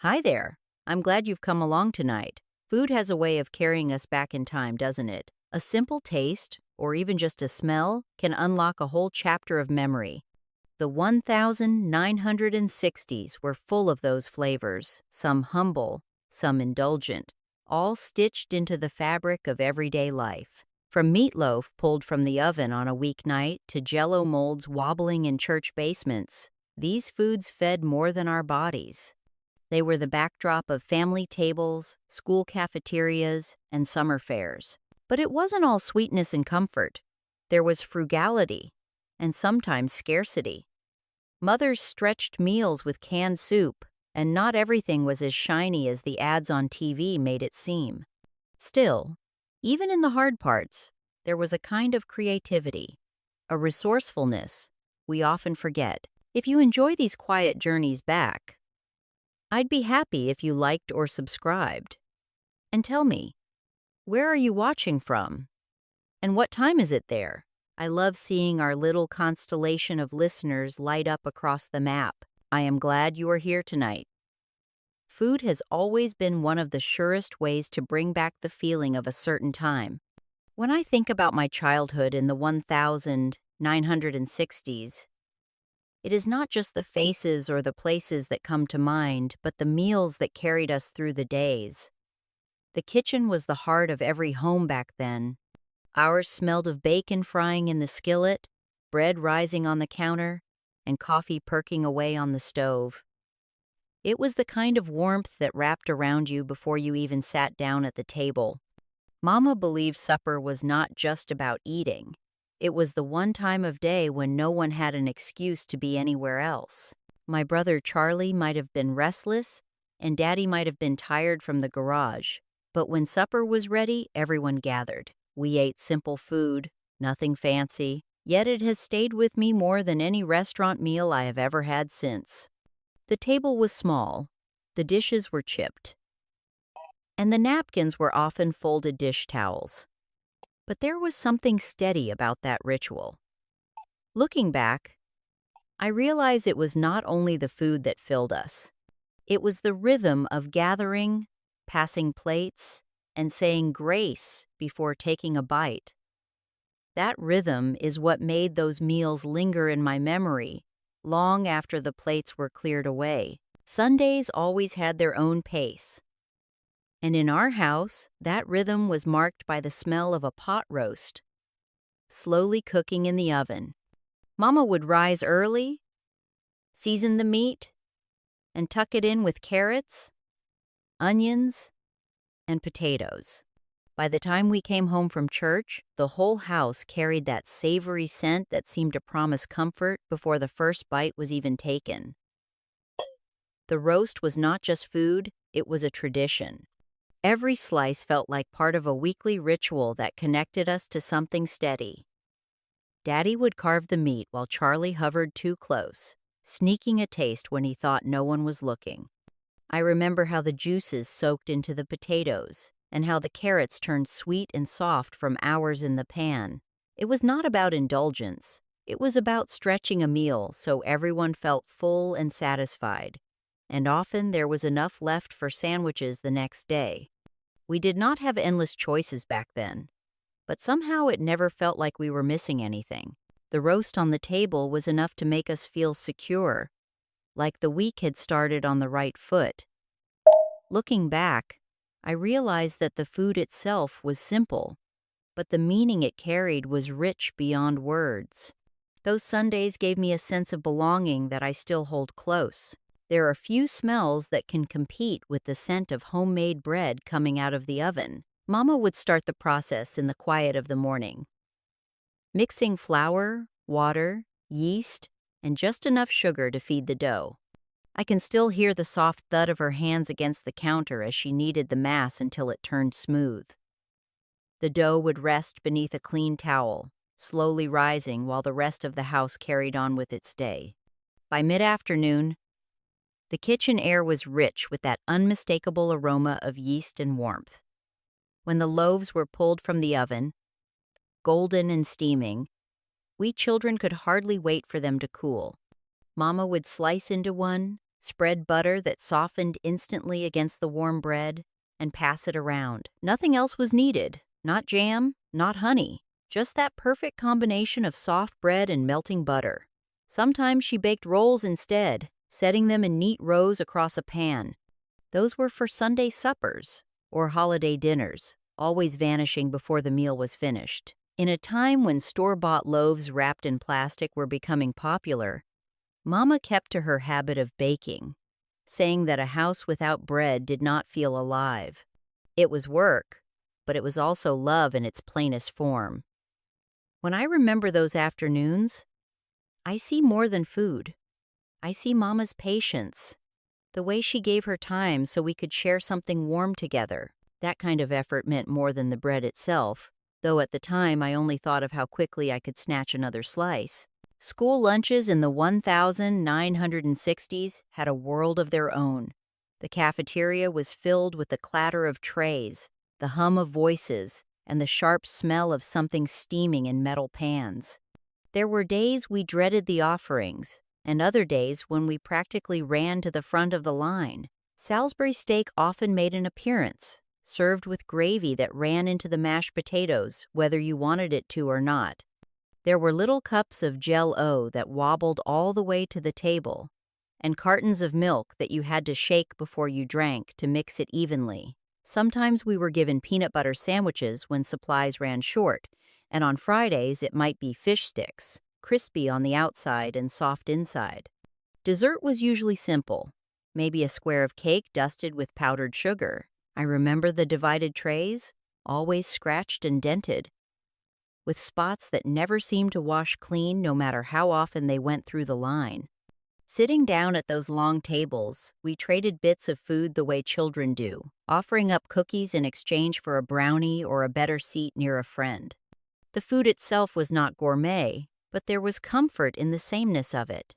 Hi there. I'm glad you've come along tonight. Food has a way of carrying us back in time, doesn't it? A simple taste, or even just a smell, can unlock a whole chapter of memory. The 1960s were full of those flavors, some humble, some indulgent, all stitched into the fabric of everyday life. From meatloaf pulled from the oven on a weeknight to Jell-O molds wobbling in church basements, these foods fed more than our bodies. They were the backdrop of family tables, school cafeterias, and summer fairs. But it wasn't all sweetness and comfort. There was frugality, and sometimes scarcity. Mothers stretched meals with canned soup, and not everything was as shiny as the ads on TV made it seem. Still, even in the hard parts, there was a kind of creativity, a resourcefulness we often forget. If you enjoy these quiet journeys back, I'd be happy if you liked or subscribed. And tell me, where are you watching from? And what time is it there? I love seeing our little constellation of listeners light up across the map. I am glad you are here tonight. Food has always been one of the surest ways to bring back the feeling of a certain time. When I think about my childhood in the 1960s, it is not just the faces or the places that come to mind, but the meals that carried us through the days. The kitchen was the heart of every home back then. Ours smelled of bacon frying in the skillet, bread rising on the counter, and coffee perking away on the stove. It was the kind of warmth that wrapped around you before you even sat down at the table. Mama believed supper was not just about eating. It was the one time of day when no one had an excuse to be anywhere else. My brother Charlie might have been restless, and Daddy might have been tired from the garage. But when supper was ready, everyone gathered. We ate simple food, nothing fancy, yet it has stayed with me more than any restaurant meal I have ever had since. The table was small, the dishes were chipped, and the napkins were often folded dish towels. But there was something steady about that ritual. Looking back, I realize it was not only the food that filled us. It was the rhythm of gathering, passing plates, and saying grace before taking a bite. That rhythm is what made those meals linger in my memory, long after the plates were cleared away. Sundays always had their own pace. And in our house, that rhythm was marked by the smell of a pot roast, slowly cooking in the oven. Mama would rise early, season the meat, and tuck it in with carrots, onions, and potatoes. By the time we came home from church, the whole house carried that savory scent that seemed to promise comfort before the first bite was even taken. The roast was not just food, it was a tradition. Every slice felt like part of a weekly ritual that connected us to something steady. Daddy would carve the meat while Charlie hovered too close, sneaking a taste when he thought no one was looking. I remember how the juices soaked into the potatoes, and how the carrots turned sweet and soft from hours in the pan. It was not about indulgence. It was about stretching a meal so everyone felt full and satisfied. And often there was enough left for sandwiches the next day. We did not have endless choices back then, but somehow it never felt like we were missing anything. The roast on the table was enough to make us feel secure, like the week had started on the right foot. Looking back, I realized that the food itself was simple, but the meaning it carried was rich beyond words. Those Sundays gave me a sense of belonging that I still hold close. There are few smells that can compete with the scent of homemade bread coming out of the oven. Mama would start the process in the quiet of the morning, mixing flour, water, yeast, and just enough sugar to feed the dough. I can still hear the soft thud of her hands against the counter as she kneaded the mass until it turned smooth. The dough would rest beneath a clean towel, slowly rising while the rest of the house carried on with its day. By mid-afternoon, the kitchen air was rich with that unmistakable aroma of yeast and warmth. When the loaves were pulled from the oven, golden and steaming, we children could hardly wait for them to cool. Mama would slice into one, Spread butter that softened instantly against the warm bread, and pass it around. Nothing else was needed. Not jam, not honey. Just that perfect combination of soft bread and melting butter. Sometimes she baked rolls instead, setting them in neat rows across a pan. Those were for Sunday suppers or holiday dinners, always vanishing before the meal was finished. In a time when store-bought loaves wrapped in plastic were becoming popular, Mama kept to her habit of baking, saying that a house without bread did not feel alive. It was work, but it was also love in its plainest form. When I remember those afternoons, I see more than food. I see Mama's patience, the way she gave her time so we could share something warm together. That kind of effort meant more than the bread itself, though at the time I only thought of how quickly I could snatch another slice. School lunches in the 1960s had a world of their own. The cafeteria was filled with the clatter of trays, the hum of voices, and the sharp smell of something steaming in metal pans. There were days we dreaded the offerings, and other days when we practically ran to the front of the line. Salisbury steak often made an appearance, served with gravy that ran into the mashed potatoes, whether you wanted it to or not. There were little cups of Jell-O that wobbled all the way to the table, and cartons of milk that you had to shake before you drank to mix it evenly. Sometimes we were given peanut butter sandwiches when supplies ran short, and on Fridays it might be fish sticks, crispy on the outside and soft inside. Dessert was usually simple, maybe a square of cake dusted with powdered sugar. I remember the divided trays, always scratched and dented, with spots that never seemed to wash clean no matter how often they went through the line. Sitting down at those long tables, we traded bits of food the way children do, offering up cookies in exchange for a brownie or a better seat near a friend. The food itself was not gourmet, but there was comfort in the sameness of it.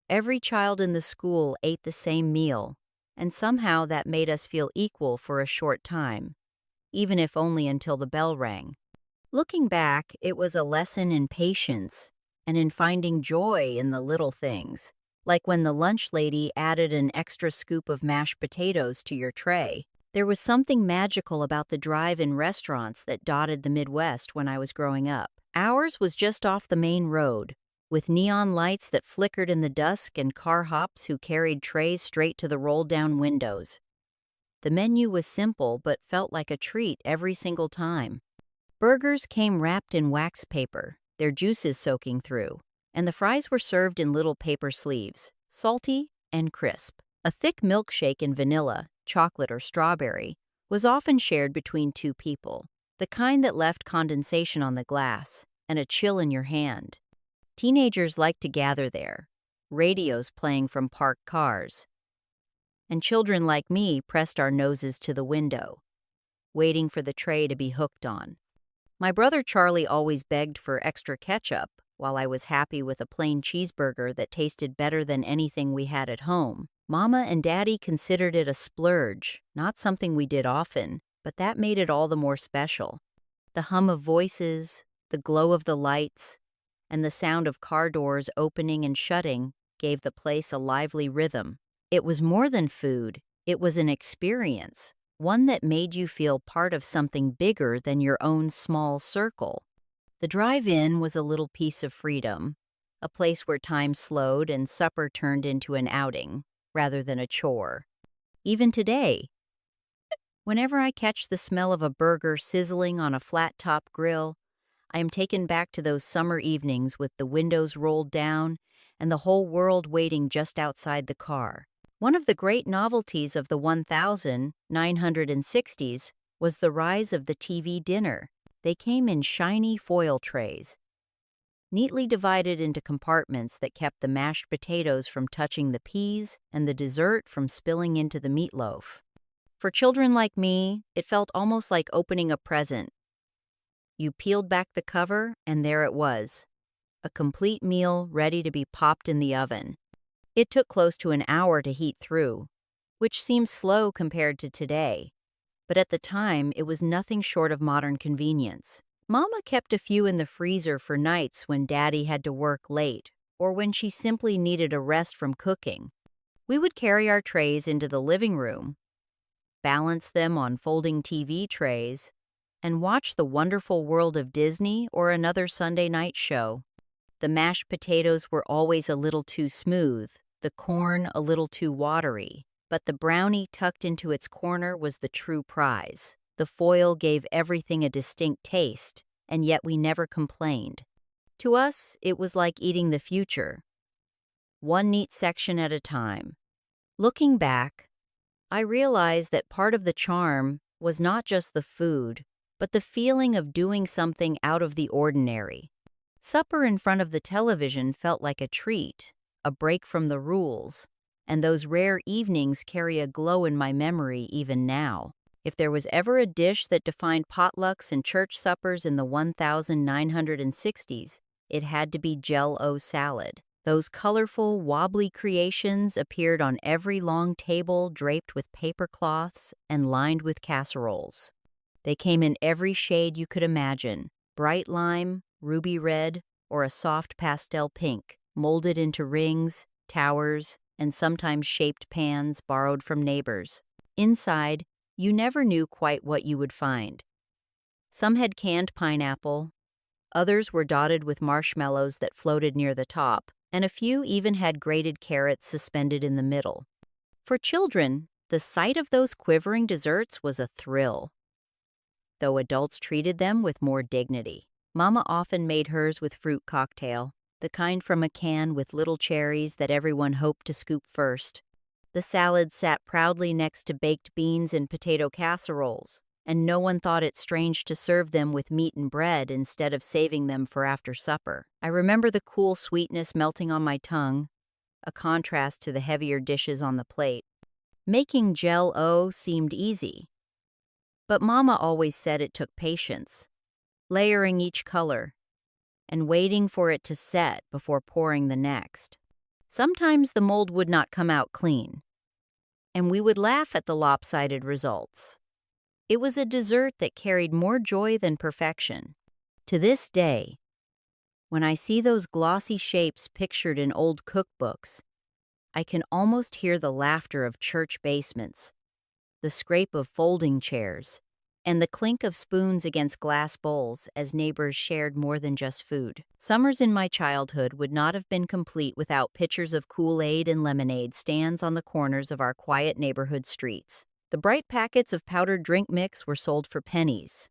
Every child in the school ate the same meal, and somehow that made us feel equal for a short time, even if only until the bell rang. Looking back, it was a lesson in patience and in finding joy in the little things, like when the lunch lady added an extra scoop of mashed potatoes to your tray. There was something magical about the drive-in restaurants that dotted the Midwest when I was growing up. Ours was just off the main road, with neon lights that flickered in the dusk and car hops who carried trays straight to the rolled-down windows. The menu was simple but felt like a treat every single time. Burgers came wrapped in wax paper, their juices soaking through, and the fries were served in little paper sleeves, salty and crisp. A thick milkshake in vanilla, chocolate, or strawberry was often shared between two people, the kind that left condensation on the glass and a chill in your hand. Teenagers liked to gather there, radios playing from parked cars, and children like me pressed our noses to the window, waiting for the tray to be hooked on. My brother Charlie always begged for extra ketchup, while I was happy with a plain cheeseburger that tasted better than anything we had at home. Mama and Daddy considered it a splurge, not something we did often, but that made it all the more special. The hum of voices, the glow of the lights, and the sound of car doors opening and shutting gave the place a lively rhythm. It was more than food, it was an experience. One that made you feel part of something bigger than your own small circle. The drive-in was a little piece of freedom, a place where time slowed and supper turned into an outing, rather than a chore. Even today, whenever I catch the smell of a burger sizzling on a flat-top grill, I am taken back to those summer evenings with the windows rolled down and the whole world waiting just outside the car. One of the great novelties of the 1960s was the rise of the TV dinner. They came in shiny foil trays, neatly divided into compartments that kept the mashed potatoes from touching the peas and the dessert from spilling into the meatloaf. For children like me, it felt almost like opening a present. You peeled back the cover, and there it was, a complete meal ready to be popped in the oven. It took close to an hour to heat through, which seems slow compared to today, but at the time it was nothing short of modern convenience. Mama kept a few in the freezer for nights when Daddy had to work late or when she simply needed a rest from cooking. We would carry our trays into the living room, balance them on folding TV trays, and watch the wonderful world of Disney or another Sunday night show. The mashed potatoes were always a little too smooth, the corn a little too watery, but the brownie tucked into its corner was the true prize. The foil gave everything a distinct taste, and yet we never complained. To us, it was like eating the future, one neat section at a time. Looking back, I realized that part of the charm was not just the food, but the feeling of doing something out of the ordinary. Supper in front of the television felt like a treat, a break from the rules, and those rare evenings carry a glow in my memory even now. If there was ever a dish that defined potlucks and church suppers in the 1960s, it had to be Jell-O salad. Those colorful, wobbly creations appeared on every long table draped with paper cloths and lined with casseroles. They came in every shade you could imagine: bright lime, ruby red, or a soft pastel pink, molded into rings, towers, and sometimes shaped pans borrowed from neighbors. Inside, you never knew quite what you would find. Some had canned pineapple, others were dotted with marshmallows that floated near the top, and a few even had grated carrots suspended in the middle. For children, the sight of those quivering desserts was a thrill, though adults treated them with more dignity. Mama often made hers with fruit cocktail, the kind from a can with little cherries that everyone hoped to scoop first. The salad sat proudly next to baked beans and potato casseroles, and no one thought it strange to serve them with meat and bread instead of saving them for after supper. I remember the cool sweetness melting on my tongue, a contrast to the heavier dishes on the plate. Making Jell-O seemed easy, but Mama always said it took patience, layering each color, and waiting for it to set before pouring the next. Sometimes the mold would not come out clean, and we would laugh at the lopsided results. It was a dessert that carried more joy than perfection. To this day, when I see those glossy shapes pictured in old cookbooks, I can almost hear the laughter of church basements, the scrape of folding chairs, and the clink of spoons against glass bowls as neighbors shared more than just food. Summers in my childhood would not have been complete without pitchers of Kool-Aid and lemonade stands on the corners of our quiet neighborhood streets. The bright packets of powdered drink mix were sold for pennies,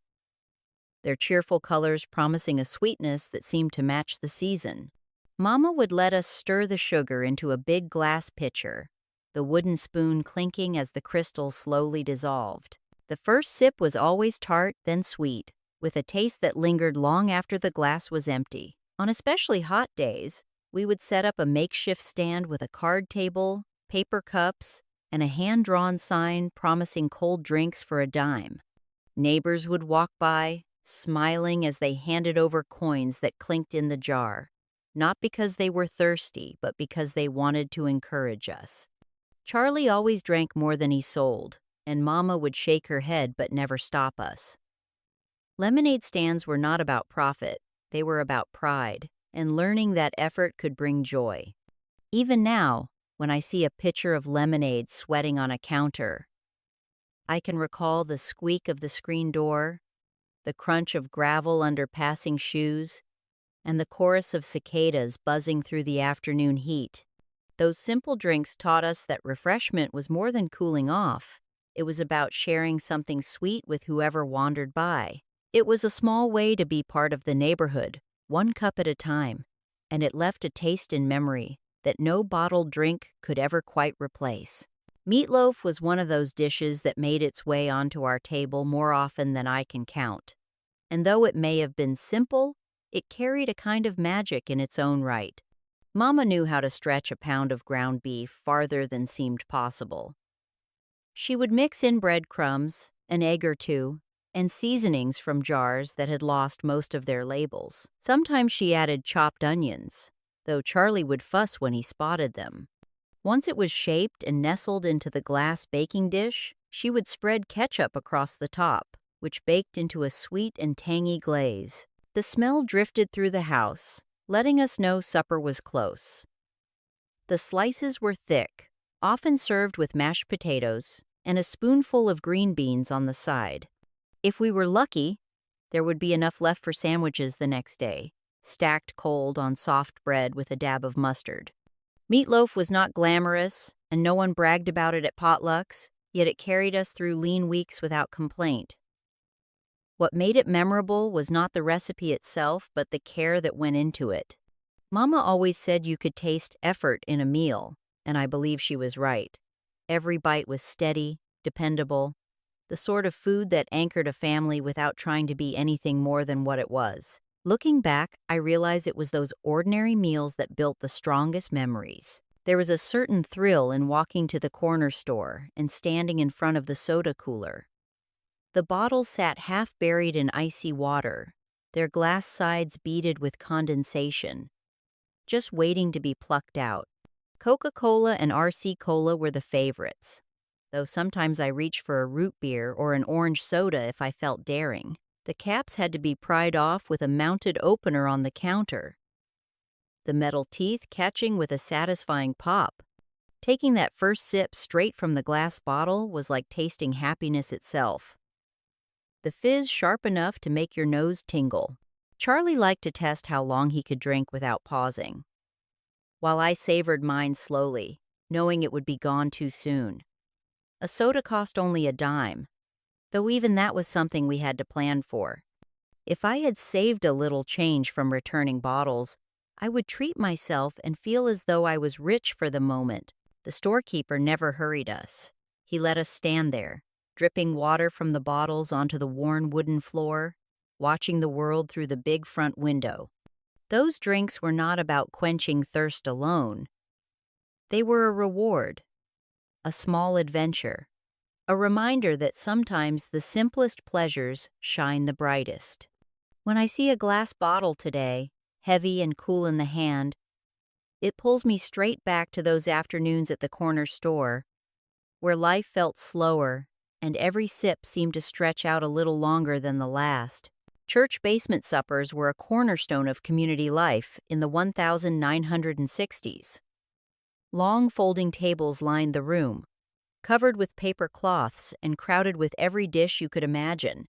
their cheerful colors promising a sweetness that seemed to match the season. Mama would let us stir the sugar into a big glass pitcher, the wooden spoon clinking as the crystals slowly dissolved. The first sip was always tart, then sweet, with a taste that lingered long after the glass was empty. On especially hot days, we would set up a makeshift stand with a card table, paper cups, and a hand-drawn sign promising cold drinks for a dime. Neighbors would walk by, smiling as they handed over coins that clinked in the jar, not because they were thirsty, but because they wanted to encourage us. Charlie always drank more than he sold, and Mama would shake her head but never stop us. Lemonade stands were not about profit, they were about pride, and learning that effort could bring joy. Even now, when I see a pitcher of lemonade sweating on a counter, I can recall the squeak of the screen door, the crunch of gravel under passing shoes, and the chorus of cicadas buzzing through the afternoon heat. Those simple drinks taught us that refreshment was more than cooling off. It was about sharing something sweet with whoever wandered by. It was a small way to be part of the neighborhood, one cup at a time, and it left a taste in memory that no bottled drink could ever quite replace. Meatloaf was one of those dishes that made its way onto our table more often than I can count. And though it may have been simple, it carried a kind of magic in its own right. Mama knew how to stretch a pound of ground beef farther than seemed possible. She would mix in breadcrumbs, an egg or two, and seasonings from jars that had lost most of their labels. Sometimes she added chopped onions, though Charlie would fuss when he spotted them. Once it was shaped and nestled into the glass baking dish, she would spread ketchup across the top, which baked into a sweet and tangy glaze. The smell drifted through the house, letting us know supper was close. The slices were thick, often served with mashed potatoes and a spoonful of green beans on the side. If we were lucky, there would be enough left for sandwiches the next day, stacked cold on soft bread with a dab of mustard. Meatloaf was not glamorous, and no one bragged about it at potlucks, yet it carried us through lean weeks without complaint. What made it memorable was not the recipe itself, but the care that went into it. Mama always said you could taste effort in a meal, and I believe she was right. Every bite was steady, dependable, the sort of food that anchored a family without trying to be anything more than what it was. Looking back, I realize it was those ordinary meals that built the strongest memories. There was a certain thrill in walking to the corner store and standing in front of the soda cooler. The bottles sat half buried in icy water, their glass sides beaded with condensation, just waiting to be plucked out. Coca-Cola and RC Cola were the favorites, though sometimes I reached for a root beer or an orange soda if I felt daring. The caps had to be pried off with a mounted opener on the counter, the metal teeth catching with a satisfying pop. Taking that first sip straight from the glass bottle was like tasting happiness itself. The fizz sharp enough to make your nose tingle. Charlie liked to test how long he could drink without pausing, while I savored mine slowly, knowing it would be gone too soon. A soda cost only a dime, though even that was something we had to plan for. If I had saved a little change from returning bottles, I would treat myself and feel as though I was rich for the moment. The storekeeper never hurried us. He let us stand there, dripping water from the bottles onto the worn wooden floor, watching the world through the big front window. Those drinks were not about quenching thirst alone. They were a reward, a small adventure, a reminder that sometimes the simplest pleasures shine the brightest. When I see a glass bottle today, heavy and cool in the hand, it pulls me straight back to those afternoons at the corner store, where life felt slower and every sip seemed to stretch out a little longer than the last. Church basement suppers were a cornerstone of community life in the 1960s. Long folding tables lined the room, covered with paper cloths and crowded with every dish you could imagine.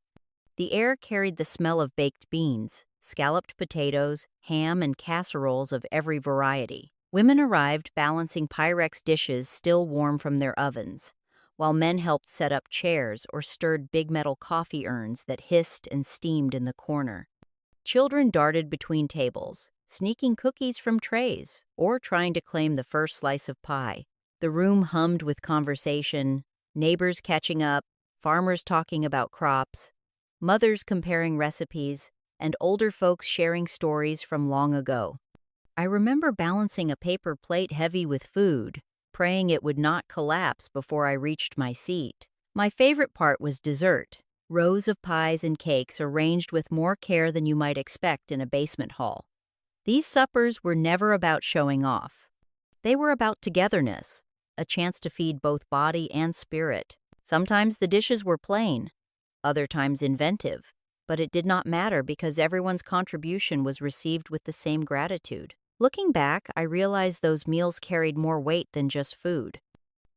The air carried the smell of baked beans, scalloped potatoes, ham, and casseroles of every variety. Women arrived balancing Pyrex dishes still warm from their ovens, while men helped set up chairs or stirred big metal coffee urns that hissed and steamed in the corner. Children darted between tables, sneaking cookies from trays or trying to claim the first slice of pie. The room hummed with conversation, neighbors catching up, farmers talking about crops, mothers comparing recipes, and older folks sharing stories from long ago. I remember balancing a paper plate heavy with food, praying it would not collapse before I reached my seat. My favorite part was dessert, rows of pies and cakes arranged with more care than you might expect in a basement hall. These suppers were never about showing off. They were about togetherness, a chance to feed both body and spirit. Sometimes the dishes were plain, other times inventive, but it did not matter because everyone's contribution was received with the same gratitude. Looking back, I realized those meals carried more weight than just food.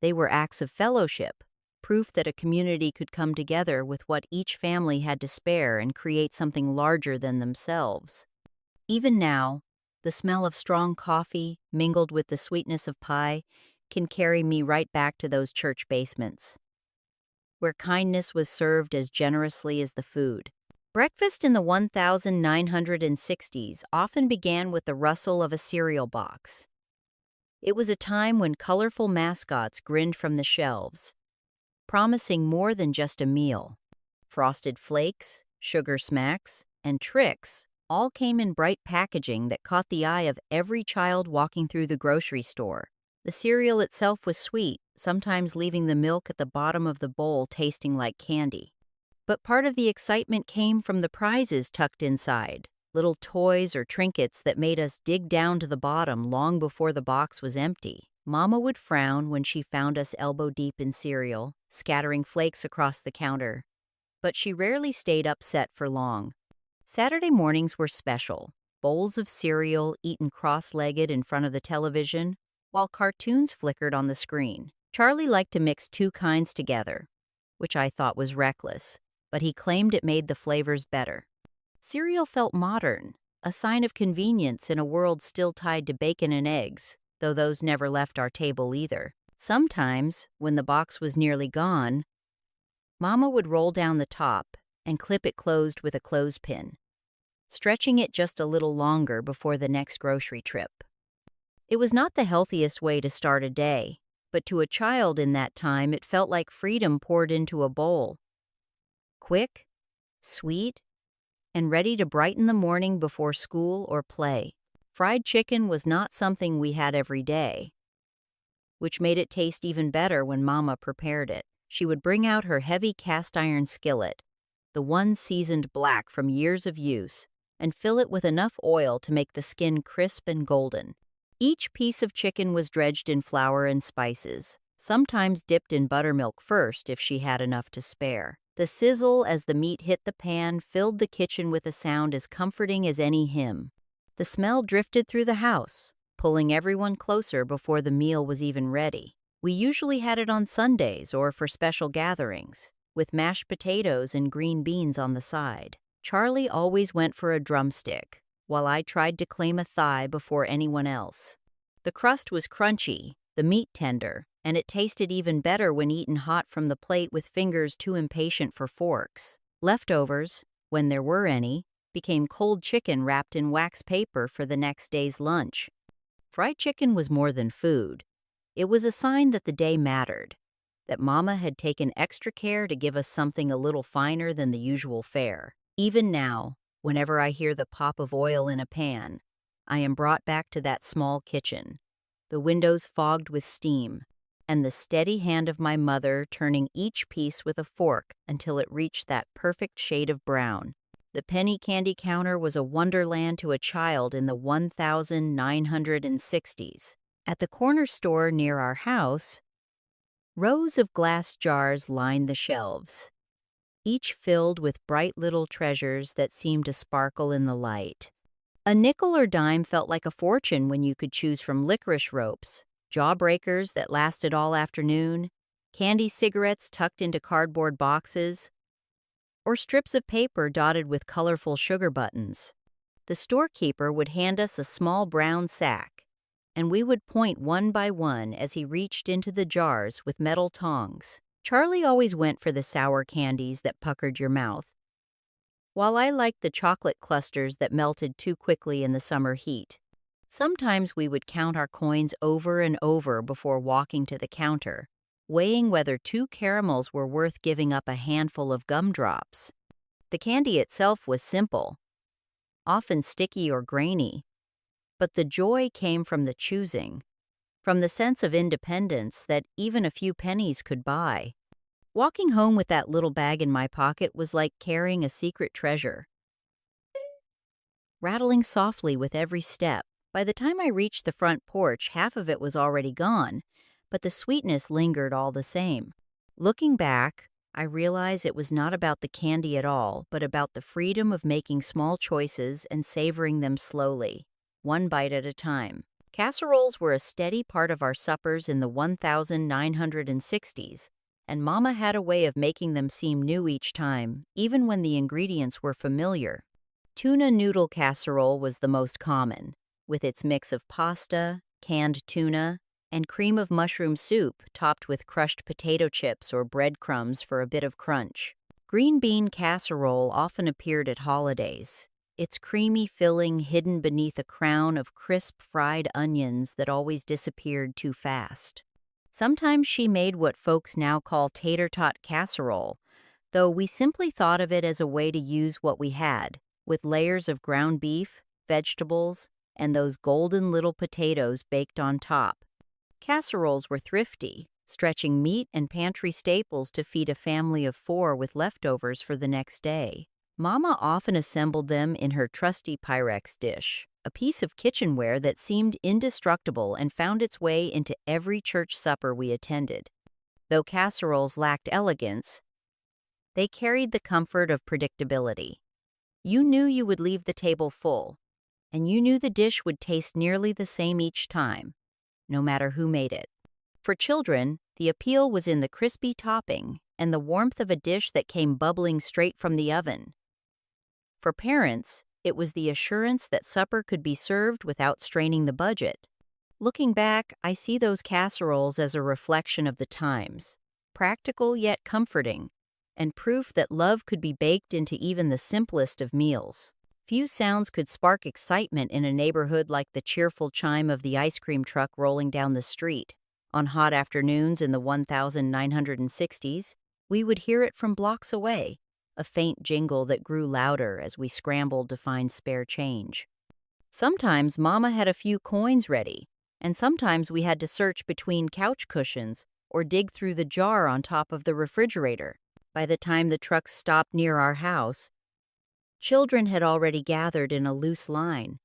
They were acts of fellowship, proof that a community could come together with what each family had to spare and create something larger than themselves. Even now, the smell of strong coffee, mingled with the sweetness of pie, can carry me right back to those church basements, where kindness was served as generously as the food. Breakfast in the 1960s often began with the rustle of a cereal box. It was a time when colorful mascots grinned from the shelves, promising more than just a meal. Frosted Flakes, Sugar Smacks, and Trix all came in bright packaging that caught the eye of every child walking through the grocery store. The cereal itself was sweet, sometimes leaving the milk at the bottom of the bowl tasting like candy. But part of the excitement came from the prizes tucked inside, little toys or trinkets that made us dig down to the bottom long before the box was empty. Mama would frown when she found us elbow-deep in cereal, scattering flakes across the counter, but she rarely stayed upset for long. Saturday mornings were special. Bowls of cereal eaten cross-legged in front of the television, while cartoons flickered on the screen. Charlie liked to mix two kinds together, which I thought was reckless, but he claimed it made the flavors better. Cereal felt modern, a sign of convenience in a world still tied to bacon and eggs, though those never left our table either. Sometimes, when the box was nearly gone, Mama would roll down the top and clip it closed with a clothespin, stretching it just a little longer before the next grocery trip. It was not the healthiest way to start a day, but to a child in that time it felt like freedom poured into a bowl. Quick, sweet, and ready to brighten the morning before school or play. Fried chicken was not something we had every day, which made it taste even better when Mama prepared it. She would bring out her heavy cast iron skillet, the one seasoned black from years of use, and fill it with enough oil to make the skin crisp and golden. Each piece of chicken was dredged in flour and spices, sometimes dipped in buttermilk first if she had enough to spare. The sizzle as the meat hit the pan filled the kitchen with a sound as comforting as any hymn. The smell drifted through the house, pulling everyone closer before the meal was even ready. We usually had it on Sundays or for special gatherings, with mashed potatoes and green beans on the side. Charlie always went for a drumstick, while I tried to claim a thigh before anyone else. The crust was crunchy, the meat tender, and it tasted even better when eaten hot from the plate with fingers too impatient for forks. Leftovers, when there were any, became cold chicken wrapped in wax paper for the next day's lunch. Fried chicken was more than food. It was a sign that the day mattered, that Mama had taken extra care to give us something a little finer than the usual fare. Even now, whenever I hear the pop of oil in a pan, I am brought back to that small kitchen, the windows fogged with steam, and the steady hand of my mother turning each piece with a fork until it reached that perfect shade of brown. The penny candy counter was a wonderland to a child in the 1960s. At the corner store near our house, rows of glass jars lined the shelves, each filled with bright little treasures that seemed to sparkle in the light. A nickel or dime felt like a fortune when you could choose from licorice ropes, jawbreakers that lasted all afternoon, candy cigarettes tucked into cardboard boxes, or strips of paper dotted with colorful sugar buttons. The storekeeper would hand us a small brown sack, and we would point one by one as he reached into the jars with metal tongs. Charlie always went for the sour candies that puckered your mouth, while I liked the chocolate clusters that melted too quickly in the summer heat. Sometimes we would count our coins over and over before walking to the counter, weighing whether 2 caramels were worth giving up a handful of gumdrops. The candy itself was simple, often sticky or grainy, but the joy came from the choosing, from the sense of independence that even a few pennies could buy. Walking home with that little bag in my pocket was like carrying a secret treasure, rattling softly with every step. By the time I reached the front porch, half of it was already gone, but the sweetness lingered all the same. Looking back, I realize it was not about the candy at all, but about the freedom of making small choices and savoring them slowly, one bite at a time. Casseroles were a steady part of our suppers in the 1960s, and Mama had a way of making them seem new each time, even when the ingredients were familiar. Tuna noodle casserole was the most common, with its mix of pasta, canned tuna, and cream of mushroom soup topped with crushed potato chips or breadcrumbs for a bit of crunch. Green bean casserole often appeared at holidays, its creamy filling hidden beneath a crown of crisp fried onions that always disappeared too fast. Sometimes she made what folks now call tater tot casserole, though we simply thought of it as a way to use what we had, with layers of ground beef, vegetables, and those golden little potatoes baked on top. Casseroles were thrifty, stretching meat and pantry staples to feed a family of 4 with leftovers for the next day. Mama often assembled them in her trusty Pyrex dish, a piece of kitchenware that seemed indestructible and found its way into every church supper we attended. Though casseroles lacked elegance, they carried the comfort of predictability. You knew you would leave the table full, and you knew the dish would taste nearly the same each time. no matter who made it. For children, the appeal was in the crispy topping and the warmth of a dish that came bubbling straight from the oven. For parents, it was the assurance that supper could be served without straining the budget. Looking back, I see those casseroles as a reflection of the times, practical yet comforting, and proof that love could be baked into even the simplest of meals. Few sounds could spark excitement in a neighborhood like the cheerful chime of the ice cream truck rolling down the street. On hot afternoons in the 1960s, we would hear it from blocks away, a faint jingle that grew louder as we scrambled to find spare change. Sometimes Mama had a few coins ready, and sometimes we had to search between couch cushions or dig through the jar on top of the refrigerator. By the time the truck stopped near our house, children had already gathered in a loose line,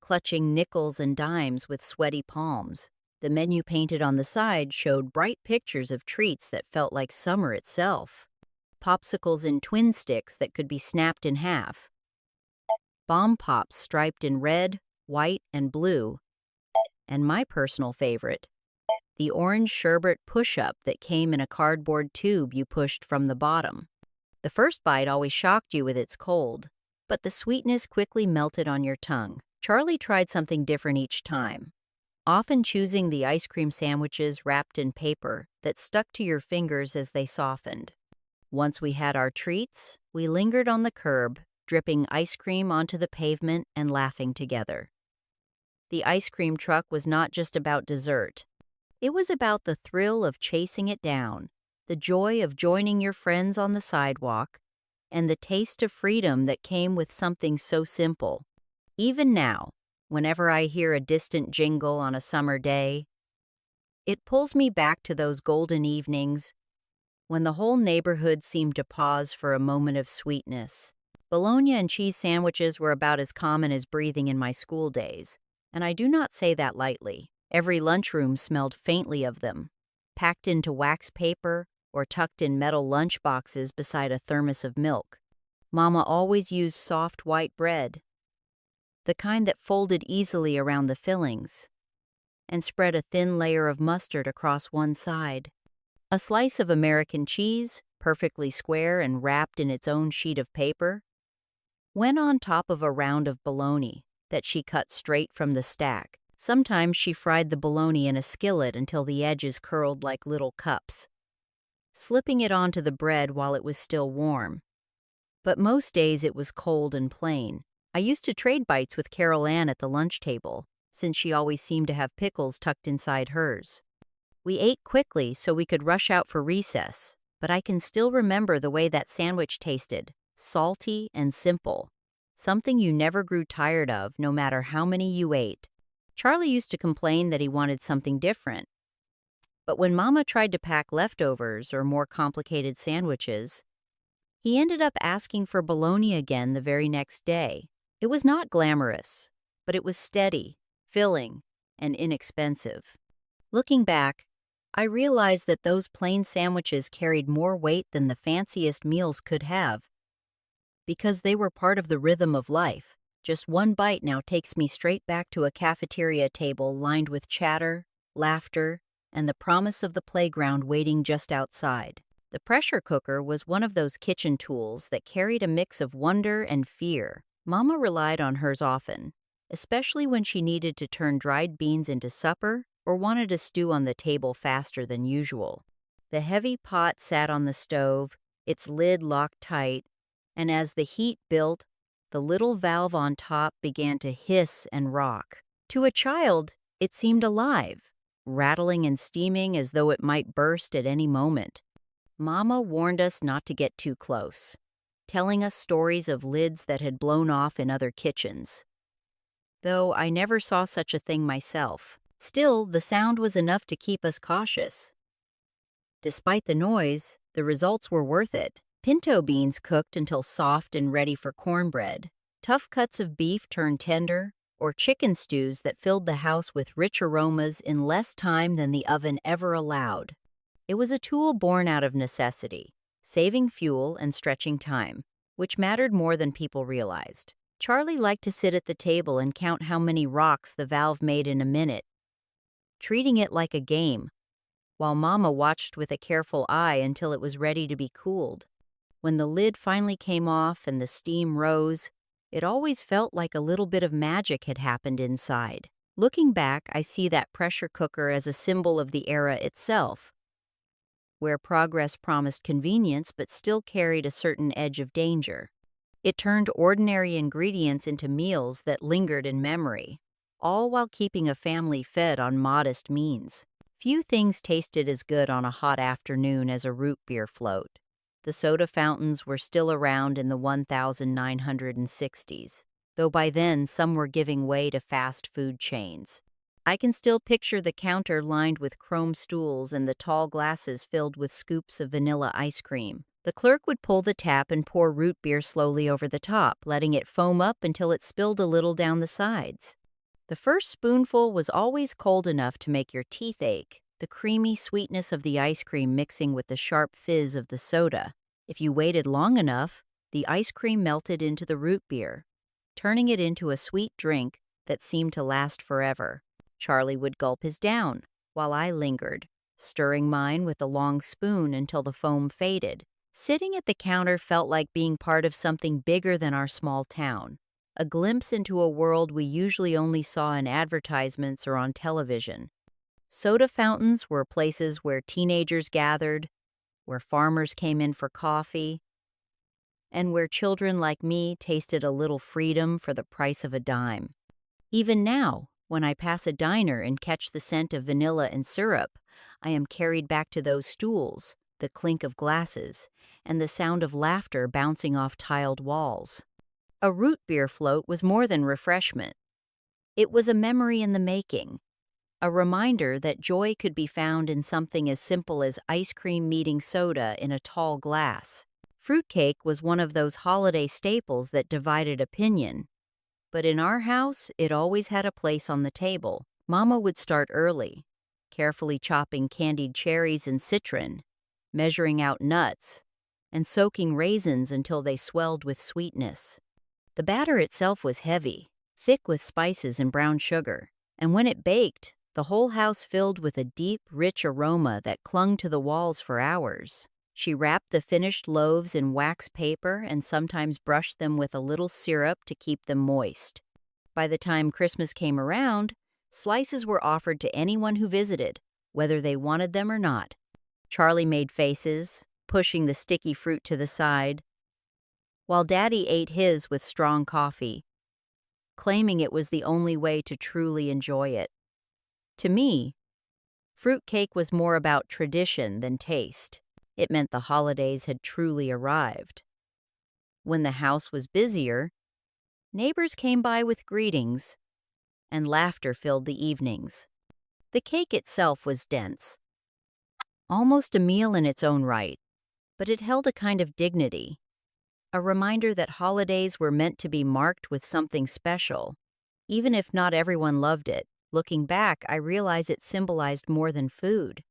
clutching nickels and dimes with sweaty palms. The menu painted on the side showed bright pictures of treats that felt like summer itself. Popsicles in twin sticks that could be snapped in half. Bomb pops striped in red, white, and blue. And my personal favorite, the orange sherbet push-up that came in a cardboard tube you pushed from the bottom. The first bite always shocked you with its cold, but the sweetness quickly melted on your tongue. Charlie tried something different each time, often choosing the ice cream sandwiches wrapped in paper that stuck to your fingers as they softened. Once we had our treats, we lingered on the curb, dripping ice cream onto the pavement and laughing together. The ice cream truck was not just about dessert. It was about the thrill of chasing it down, the joy of joining your friends on the sidewalk, and the taste of freedom that came with something so simple. Even now, whenever I hear a distant jingle on a summer day, it pulls me back to those golden evenings when the whole neighborhood seemed to pause for a moment of sweetness. Bologna and cheese sandwiches were about as common as breathing in my school days, and I do not say that lightly. Every lunchroom smelled faintly of them, packed into wax paper or tucked in metal lunch boxes beside a thermos of milk. Mama always used soft white bread, the kind that folded easily around the fillings, and spread a thin layer of mustard across one side. A slice of American cheese, perfectly square and wrapped in its own sheet of paper, went on top of a round of bologna that she cut straight from the stack. Sometimes she fried the bologna in a skillet until the edges curled like little cups, slipping it onto the bread while it was still warm. But most days it was cold and plain. I used to trade bites with Carol Ann at the lunch table, since she always seemed to have pickles tucked inside hers. We ate quickly so we could rush out for recess, but I can still remember the way that sandwich tasted, salty and simple, something you never grew tired of no matter how many you ate. Charlie used to complain that he wanted something different, but when Mama tried to pack leftovers or more complicated sandwiches, he ended up asking for bologna again the very next day. It was not glamorous, but it was steady, filling, and inexpensive. Looking back, I realized that those plain sandwiches carried more weight than the fanciest meals could have, because they were part of the rhythm of life. Just one bite now takes me straight back to a cafeteria table lined with chatter, laughter, and the promise of the playground waiting just outside. The pressure cooker was one of those kitchen tools that carried a mix of wonder and fear. Mama relied on hers often, especially when she needed to turn dried beans into supper or wanted a stew on the table faster than usual. The heavy pot sat on the stove, its lid locked tight, and as the heat built, the little valve on top began to hiss and rock. To a child, it seemed alive, rattling and steaming as though it might burst at any moment. Mama warned us not to get too close, telling us stories of lids that had blown off in other kitchens. Though I never saw such a thing myself, still the sound was enough to keep us cautious. Despite the noise, the results were worth it. Pinto beans cooked until soft and ready for cornbread, tough cuts of beef turned tender, or chicken stews that filled the house with rich aromas in less time than the oven ever allowed. It was a tool born out of necessity, saving fuel and stretching time, which mattered more than people realized. Charlie liked to sit at the table and count how many rocks the valve made in a minute, treating it like a game, while Mama watched with a careful eye until it was ready to be cooled. When the lid finally came off and the steam rose, it always felt like a little bit of magic had happened inside. Looking back, I see that pressure cooker as a symbol of the era itself, where progress promised convenience but still carried a certain edge of danger. It turned ordinary ingredients into meals that lingered in memory, all while keeping a family fed on modest means. Few things tasted as good on a hot afternoon as a root beer float. The soda fountains were still around in the 1960s, though by then some were giving way to fast food chains. I can still picture the counter lined with chrome stools and the tall glasses filled with scoops of vanilla ice cream. The clerk would pull the tap and pour root beer slowly over the top, letting it foam up until it spilled a little down the sides. The first spoonful was always cold enough to make your teeth ache, the creamy sweetness of the ice cream mixing with the sharp fizz of the soda. If you waited long enough, the ice cream melted into the root beer, turning it into a sweet drink that seemed to last forever. Charlie would gulp his down, while I lingered, stirring mine with a long spoon until the foam faded. Sitting at the counter felt like being part of something bigger than our small town, a glimpse into a world we usually only saw in advertisements or on television. Soda fountains were places where teenagers gathered, where farmers came in for coffee, and where children like me tasted a little freedom for the price of a dime. Even now, when I pass a diner and catch the scent of vanilla and syrup, I am carried back to those stools, the clink of glasses, and the sound of laughter bouncing off tiled walls. A root beer float was more than refreshment. It was a memory in the making, a reminder that joy could be found in something as simple as ice cream meeting soda in a tall glass. Fruitcake was one of those holiday staples that divided opinion, but in our house, it always had a place on the table. Mama would start early, carefully chopping candied cherries and citron, measuring out nuts, and soaking raisins until they swelled with sweetness. The batter itself was heavy, thick with spices and brown sugar, and when it baked, the whole house filled with a deep, rich aroma that clung to the walls for hours. She wrapped the finished loaves in wax paper and sometimes brushed them with a little syrup to keep them moist. By the time Christmas came around, slices were offered to anyone who visited, whether they wanted them or not. Charlie made faces, pushing the sticky fruit to the side, while Daddy ate his with strong coffee, claiming it was the only way to truly enjoy it. To me, fruitcake was more about tradition than taste. It meant the holidays had truly arrived. When the house was busier, neighbors came by with greetings, and laughter filled the evenings. The cake itself was dense, almost a meal in its own right, but it held a kind of dignity, a reminder that holidays were meant to be marked with something special. Even if not everyone loved it, looking back, I realize it symbolized more than food.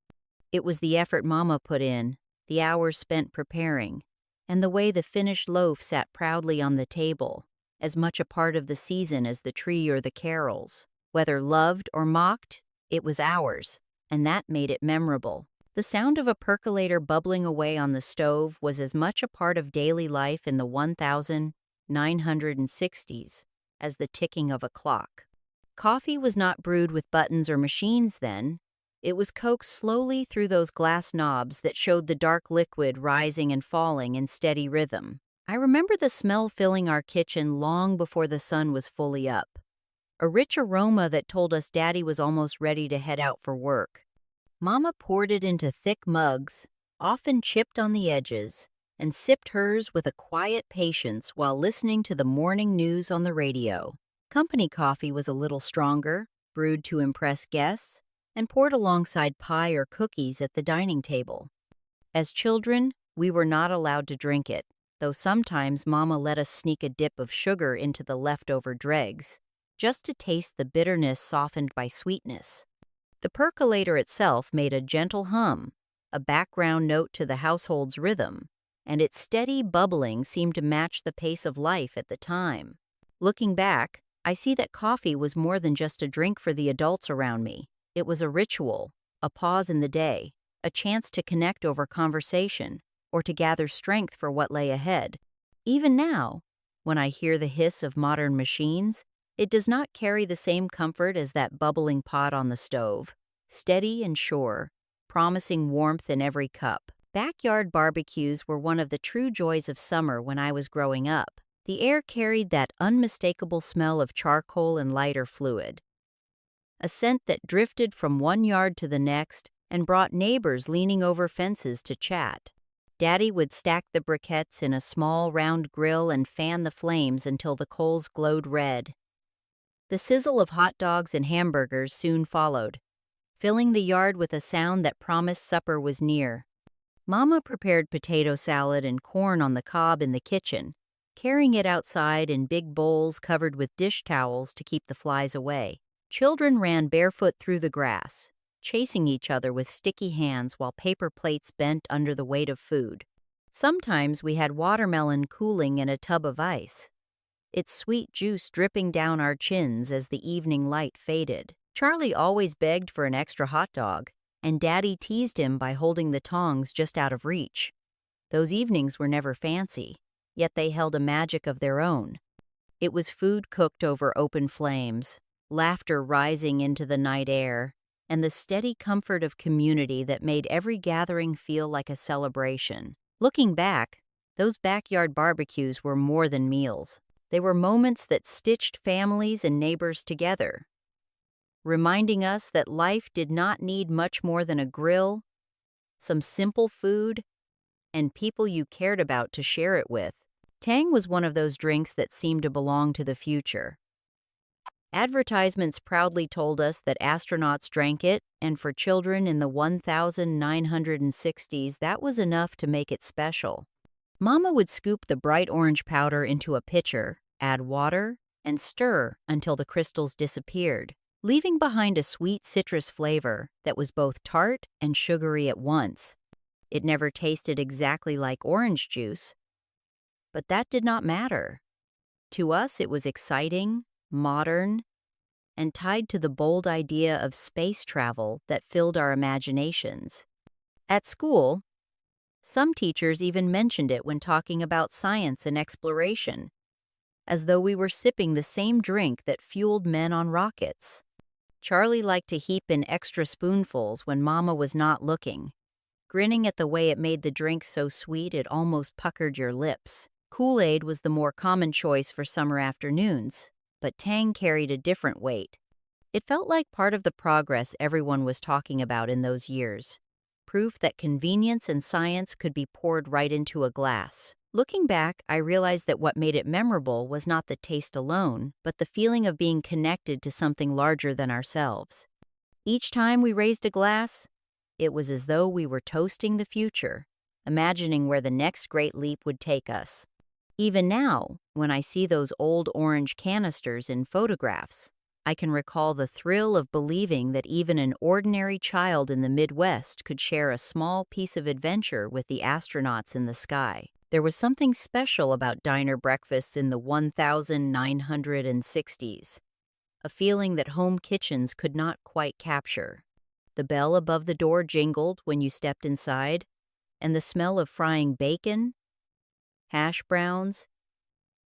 It was the effort Mama put in, the hours spent preparing, and the way the finished loaf sat proudly on the table, as much a part of the season as the tree or the carols. Whether loved or mocked, it was ours, and that made it memorable. The sound of a percolator bubbling away on the stove was as much a part of daily life in the 1960s as the ticking of a clock. Coffee was not brewed with buttons or machines then. It was coaxed slowly through those glass knobs that showed the dark liquid rising and falling in steady rhythm. I remember the smell filling our kitchen long before the sun was fully up, a rich aroma that told us Daddy was almost ready to head out for work. Mama poured it into thick mugs, often chipped on the edges, and sipped hers with a quiet patience while listening to the morning news on the radio. Company coffee was a little stronger, brewed to impress guests, and poured alongside pie or cookies at the dining table. As children, we were not allowed to drink it, though sometimes Mama let us sneak a dip of sugar into the leftover dregs, just to taste the bitterness softened by sweetness. The percolator itself made a gentle hum, a background note to the household's rhythm, and its steady bubbling seemed to match the pace of life at the time. Looking back, I see that coffee was more than just a drink for the adults around me. It was a ritual, a pause in the day, a chance to connect over conversation, or to gather strength for what lay ahead. Even now, when I hear the hiss of modern machines, it does not carry the same comfort as that bubbling pot on the stove, steady and sure, promising warmth in every cup. Backyard barbecues were one of the true joys of summer when I was growing up. The air carried that unmistakable smell of charcoal and lighter fluid, a scent that drifted from one yard to the next and brought neighbors leaning over fences to chat. Daddy would stack the briquettes in a small round grill and fan the flames until the coals glowed red. The sizzle of hot dogs and hamburgers soon followed, filling the yard with a sound that promised supper was near. Mama prepared potato salad and corn on the cob in the kitchen, carrying it outside in big bowls covered with dish towels to keep the flies away. Children ran barefoot through the grass, chasing each other with sticky hands while paper plates bent under the weight of food. Sometimes we had watermelon cooling in a tub of ice, its sweet juice dripping down our chins as the evening light faded. Charlie always begged for an extra hot dog, and Daddy teased him by holding the tongs just out of reach. Those evenings were never fancy, yet they held a magic of their own. It was food cooked over open flames, laughter rising into the night air, and the steady comfort of community that made every gathering feel like a celebration. Looking back, those backyard barbecues were more than meals. They were moments that stitched families and neighbors together, reminding us that life did not need much more than a grill, some simple food, and people you cared about to share it with. Tang was one of those drinks that seemed to belong to the future. Advertisements proudly told us that astronauts drank it, and for children in the 1960s, that was enough to make it special. Mama would scoop the bright orange powder into a pitcher, add water, and stir until the crystals disappeared, leaving behind a sweet citrus flavor that was both tart and sugary at once. It never tasted exactly like orange juice, but that did not matter. To us, it was exciting, modern, and tied to the bold idea of space travel that filled our imaginations. At school, some teachers even mentioned it when talking about science and exploration, as though we were sipping the same drink that fueled men on rockets. Charlie liked to heap in extra spoonfuls when Mama was not looking, grinning at the way it made the drink so sweet it almost puckered your lips. Kool-Aid was the more common choice for summer afternoons, but Tang carried a different weight. It felt like part of the progress everyone was talking about in those years, proof that convenience and science could be poured right into a glass. Looking back, I realized that what made it memorable was not the taste alone, but the feeling of being connected to something larger than ourselves. Each time we raised a glass, it was as though we were toasting the future, imagining where the next great leap would take us. Even now, when I see those old orange canisters in photographs, I can recall the thrill of believing that even an ordinary child in the Midwest could share a small piece of adventure with the astronauts in the sky. There was something special about diner breakfasts in the 1960s, a feeling that home kitchens could not quite capture. The bell above the door jingled when you stepped inside, and the smell of frying bacon, hash browns,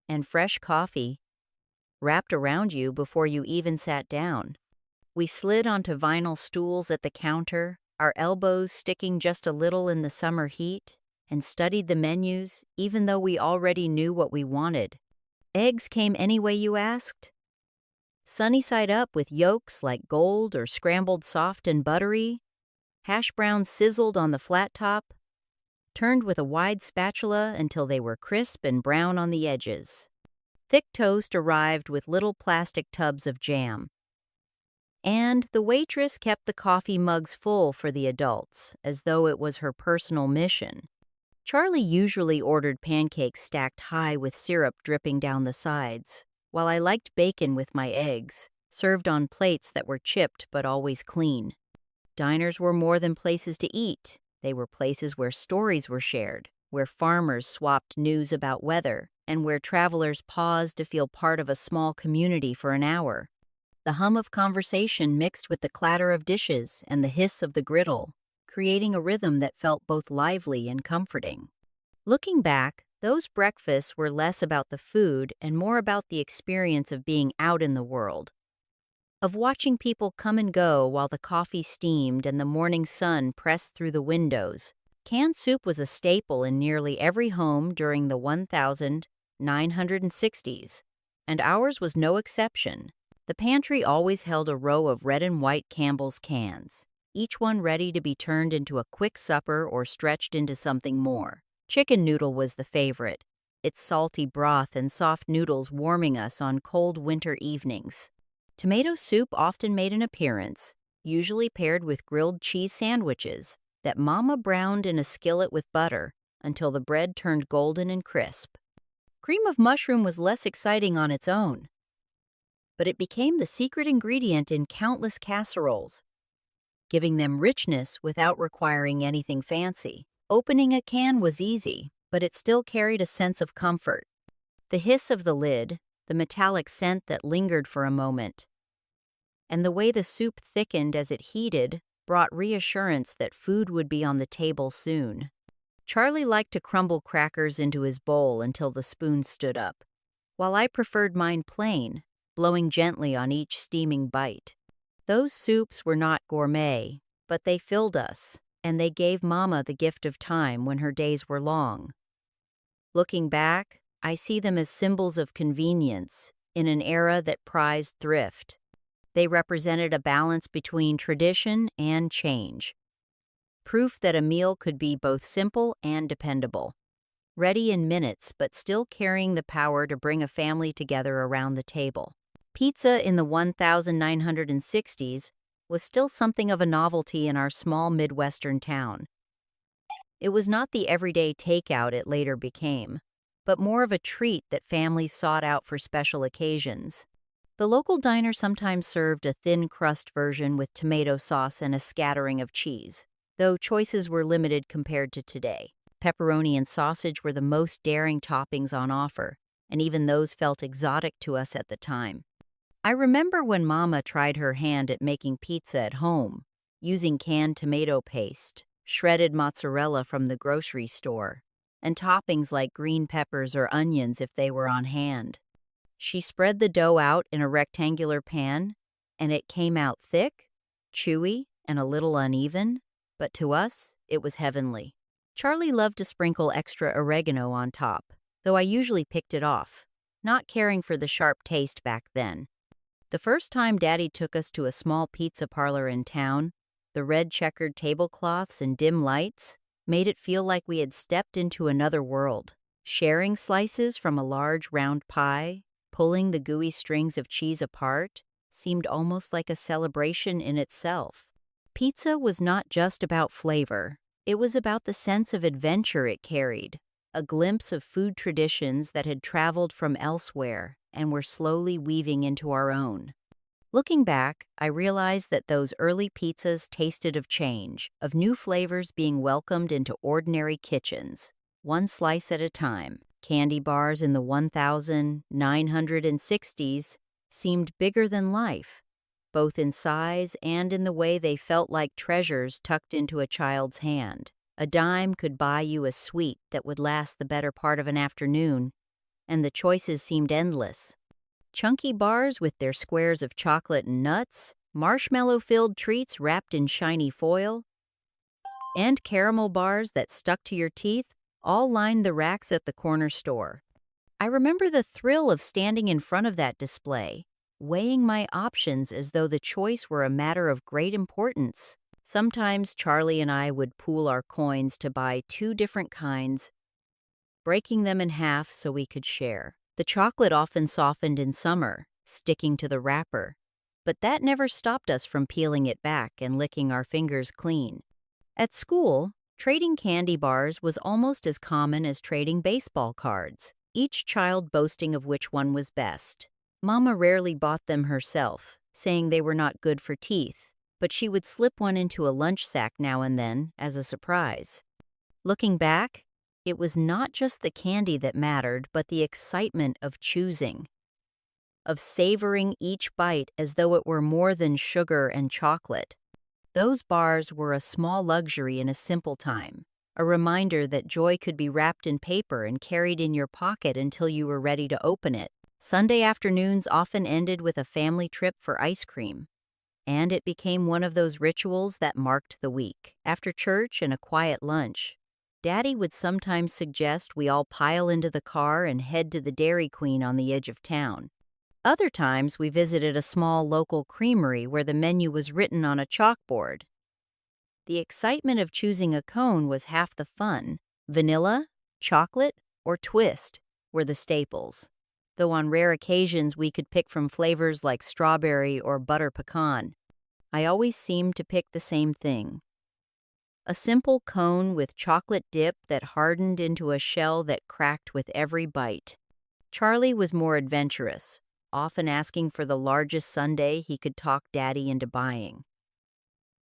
and fresh coffee wrapped around you before you even sat down. We slid onto vinyl stools at the counter, our elbows sticking just a little in the summer heat, and studied the menus even though we already knew what we wanted. Eggs came any way you asked. Sunny side up with yolks like gold or scrambled soft and buttery. Hash browns sizzled on the flat top, turned with a wide spatula until they were crisp and brown on the edges. Thick toast arrived with little plastic tubs of jam. And the waitress kept the coffee mugs full for the adults, as though it was her personal mission. Charlie usually ordered pancakes stacked high with syrup dripping down the sides, while I liked bacon with my eggs, served on plates that were chipped but always clean. Diners were more than places to eat. They were places where stories were shared, where farmers swapped news about weather, and where travelers paused to feel part of a small community for an hour. the hum of conversation mixed with the clatter of dishes and the hiss of the griddle, creating a rhythm that felt both lively and comforting. Looking back, those breakfasts were less about the food and more about the experience of being out in the world, of watching people come and go while the coffee steamed and the morning sun pressed through the windows. Canned soup was a staple in nearly every home during the 1960s, and ours was no exception. The pantry always held a row of red and white Campbell's cans, each one ready to be turned into a quick supper or stretched into something more. Chicken noodle was the favorite, its salty broth and soft noodles warming us on cold winter evenings. Tomato soup often made an appearance, usually paired with grilled cheese sandwiches that Mama browned in a skillet with butter until the bread turned golden and crisp. Cream of mushroom was less exciting on its own, but it became the secret ingredient in countless casseroles, giving them richness without requiring anything fancy. Opening a can was easy, but it still carried a sense of comfort. The hiss of the lid, the metallic scent that lingered for a moment, and the way the soup thickened as it heated brought reassurance that food would be on the table soon. Charlie liked to crumble crackers into his bowl until the spoon stood up, while I preferred mine plain, blowing gently on each steaming bite. Those soups were not gourmet, but they filled us, and they gave Mama the gift of time when her days were long. Looking back, I see them as symbols of convenience in an era that prized thrift. They represented a balance between tradition and change, proof that a meal could be both simple and dependable, ready in minutes but still carrying the power to bring a family together around the table. Pizza in the 1960s was still something of a novelty in our small Midwestern town. It was not the everyday takeout it later became, but more of a treat that families sought out for special occasions. The local diner sometimes served a thin crust version with tomato sauce and a scattering of cheese, though choices were limited compared to today. Pepperoni and sausage were the most daring toppings on offer, and even those felt exotic to us at the time. I remember when Mama tried her hand at making pizza at home, using canned tomato paste, shredded mozzarella from the grocery store, and toppings like green peppers or onions if they were on hand. She spread the dough out in a rectangular pan, and it came out thick, chewy, and a little uneven, but to us, it was heavenly. Charlie loved to sprinkle extra oregano on top, though I usually picked it off, not caring for the sharp taste back then. The first time Daddy took us to a small pizza parlor in town, the red checkered tablecloths and dim lights made it feel like we had stepped into another world. Sharing slices from a large round pie, pulling the gooey strings of cheese apart, seemed almost like a celebration in itself. Pizza was not just about flavor. It was about the sense of adventure it carried, a glimpse of food traditions that had traveled from elsewhere and were slowly weaving into our own. Looking back, I realized that those early pizzas tasted of change, of new flavors being welcomed into ordinary kitchens, one slice at a time. Candy bars in the 1960s seemed bigger than life, both in size and in the way they felt like treasures tucked into a child's hand. A dime could buy you a sweet that would last the better part of an afternoon, and the choices seemed endless. Chunky bars with their squares of chocolate and nuts, marshmallow-filled treats wrapped in shiny foil, and caramel bars that stuck to your teeth all lined the racks at the corner store. I remember the thrill of standing in front of that display, weighing my options as though the choice were a matter of great importance. Sometimes Charlie and I would pool our coins to buy 2 different kinds, breaking them in half so we could share. The chocolate often softened in summer, sticking to the wrapper, but that never stopped us from peeling it back and licking our fingers clean. At school, trading candy bars was almost as common as trading baseball cards, each child boasting of which one was best. Mama rarely bought them herself, saying they were not good for teeth, but she would slip one into a lunch sack now and then as a surprise. Looking back, it was not just the candy that mattered, but the excitement of choosing. of savoring each bite as though it were more than sugar and chocolate. Those bars were a small luxury in a simple time, a reminder that joy could be wrapped in paper and carried in your pocket until you were ready to open it. Sunday afternoons often ended with a family trip for ice cream, and it became one of those rituals that marked the week. After church and a quiet lunch, Daddy would sometimes suggest we all pile into the car and head to the Dairy Queen on the edge of town. Other times, we visited a small local creamery where the menu was written on a chalkboard. The excitement of choosing a cone was half the fun. Vanilla, chocolate, or twist were the staples, though on rare occasions we could pick from flavors like strawberry or butter pecan. I always seemed to pick the same thing. A simple cone with chocolate dip that hardened into a shell that cracked with every bite. Charlie was more adventurous, often asking for the largest sundae he could talk Daddy into buying.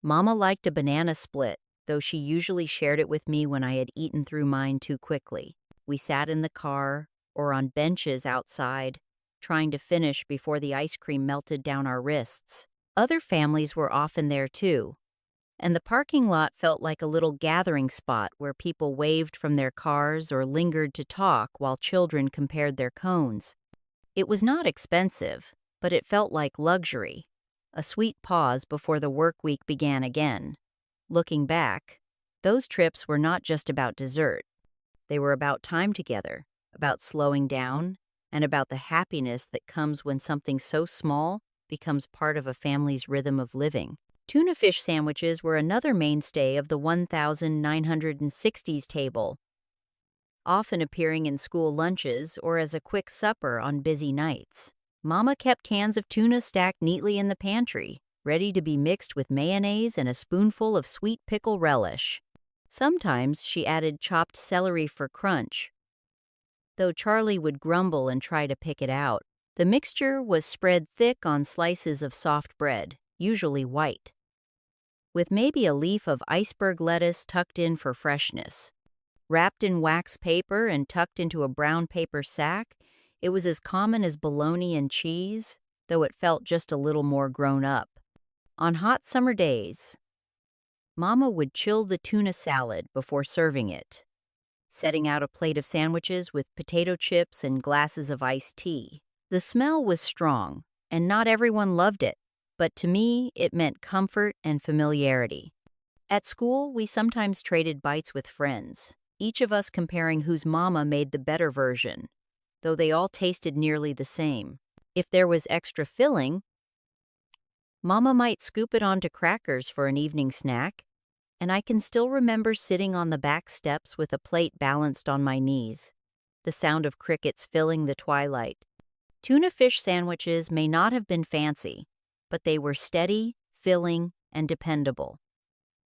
Mama liked a banana split, though she usually shared it with me when I had eaten through mine too quickly. We sat in the car or on benches outside, trying to finish before the ice cream melted down our wrists. Other families were often there too, and the parking lot felt like a little gathering spot where people waved from their cars or lingered to talk while children compared their cones. It was not expensive, but it felt like luxury, a sweet pause before the work week began again. Looking back, those trips were not just about dessert. They were about time together, about slowing down, and about the happiness that comes when something so small becomes part of a family's rhythm of living. Tuna fish sandwiches were another mainstay of the 1960s table, often appearing in school lunches or as a quick supper on busy nights. Mama kept cans of tuna stacked neatly in the pantry, ready to be mixed with mayonnaise and a spoonful of sweet pickle relish. Sometimes she added chopped celery for crunch, though Charlie would grumble and try to pick it out. The mixture was spread thick on slices of soft bread, usually white, with maybe a leaf of iceberg lettuce tucked in for freshness. Wrapped in wax paper and tucked into a brown paper sack, it was as common as bologna and cheese, though it felt just a little more grown up. On hot summer days, Mama would chill the tuna salad before serving it, setting out a plate of sandwiches with potato chips and glasses of iced tea. The smell was strong, and not everyone loved it, but to me, it meant comfort and familiarity. At school, we sometimes traded bites with friends, each of us comparing whose mama made the better version, though they all tasted nearly the same. If there was extra filling, Mama might scoop it onto crackers for an evening snack, and I can still remember sitting on the back steps with a plate balanced on my knees, the sound of crickets filling the twilight. Tuna fish sandwiches may not have been fancy, but they were steady, filling, and dependable.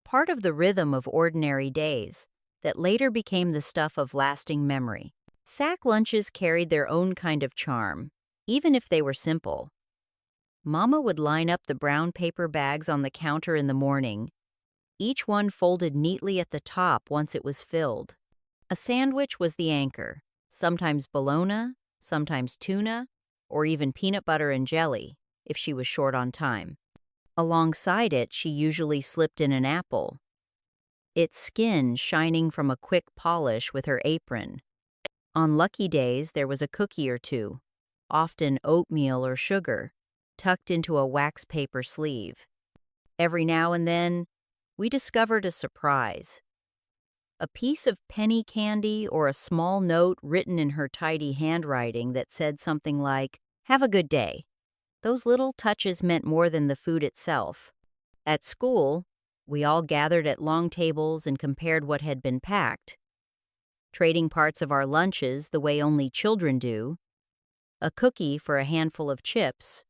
Part of the rhythm of ordinary days that later became the stuff of lasting memory. Sack lunches carried their own kind of charm, even if they were simple. Mama would line up the brown paper bags on the counter in the morning, each one folded neatly at the top once it was filled. A sandwich was the anchor, sometimes bologna, sometimes tuna, or even peanut butter and jelly, if she was short on time. Alongside it, she usually slipped in an apple, its skin shining from a quick polish with her apron. On lucky days, there was a cookie or two, often oatmeal or sugar, tucked into a wax paper sleeve. Every now and then, we discovered a surprise. A piece of penny candy or a small note written in her tidy handwriting that said something like, "Have a good day." Those little touches meant more than the food itself. At school, we all gathered at long tables and compared what had been packed, trading parts of our lunches the way only children do, a cookie for a handful of chips,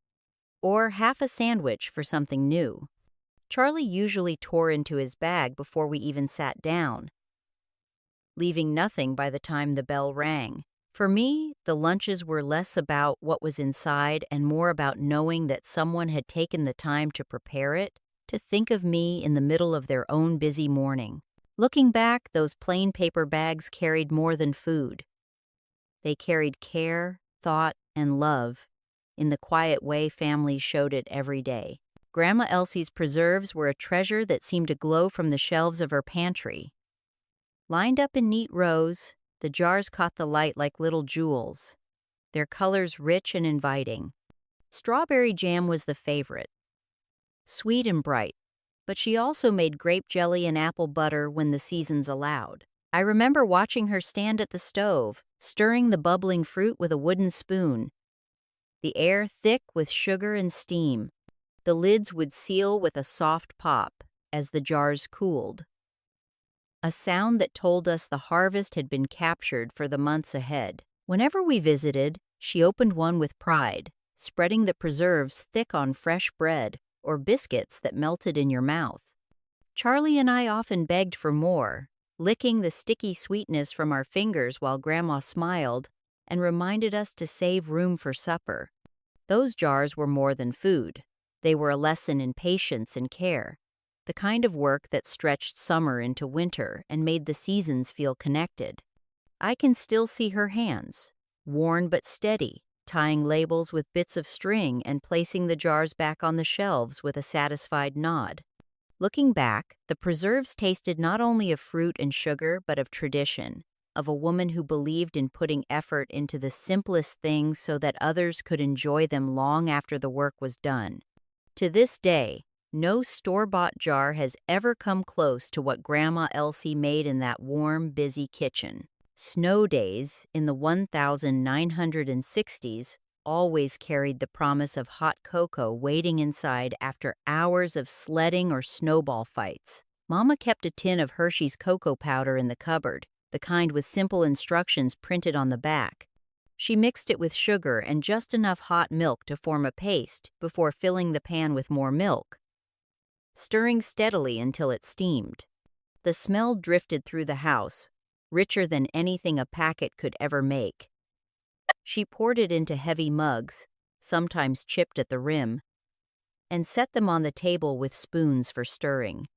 or half a sandwich for something new. Charlie usually tore into his bag before we even sat down, leaving nothing by the time the bell rang. For me, the lunches were less about what was inside and more about knowing that someone had taken the time to prepare it, to think of me in the middle of their own busy morning. Looking back, those plain paper bags carried more than food. They carried care, thought, and love in the quiet way families showed it every day. Grandma Elsie's preserves were a treasure that seemed to glow from the shelves of her pantry. Lined up in neat rows, the jars caught the light like little jewels, their colors rich and inviting. Strawberry jam was the favorite, sweet and bright, but she also made grape jelly and apple butter when the seasons allowed. I remember watching her stand at the stove, stirring the bubbling fruit with a wooden spoon, the air thick with sugar and steam. The lids would seal with a soft pop as the jars cooled, a sound that told us the harvest had been captured for the months ahead. Whenever we visited, she opened one with pride, spreading the preserves thick on fresh bread or biscuits that melted in your mouth. Charlie and I often begged for more, licking the sticky sweetness from our fingers while Grandma smiled and reminded us to save room for supper. Those jars were more than food. They were a lesson in patience and care, the kind of work that stretched summer into winter and made the seasons feel connected. I can still see her hands, worn but steady, tying labels with bits of string and placing the jars back on the shelves with a satisfied nod. Looking back, the preserves tasted not only of fruit and sugar but of tradition, of a woman who believed in putting effort into the simplest things so that others could enjoy them long after the work was done. To this day, no store-bought jar has ever come close to what Grandma Elsie made in that warm, busy kitchen. Snow days in the 1960s always carried the promise of hot cocoa waiting inside after hours of sledding or snowball fights. Mama kept a tin of Hershey's cocoa powder in the cupboard, the kind with simple instructions printed on the back. She mixed it with sugar and just enough hot milk to form a paste before filling the pan with more milk, stirring steadily until it steamed. The smell drifted through the house, richer than anything a packet could ever make. She poured it into heavy mugs, sometimes chipped at the rim, and set them on the table with spoons for stirring.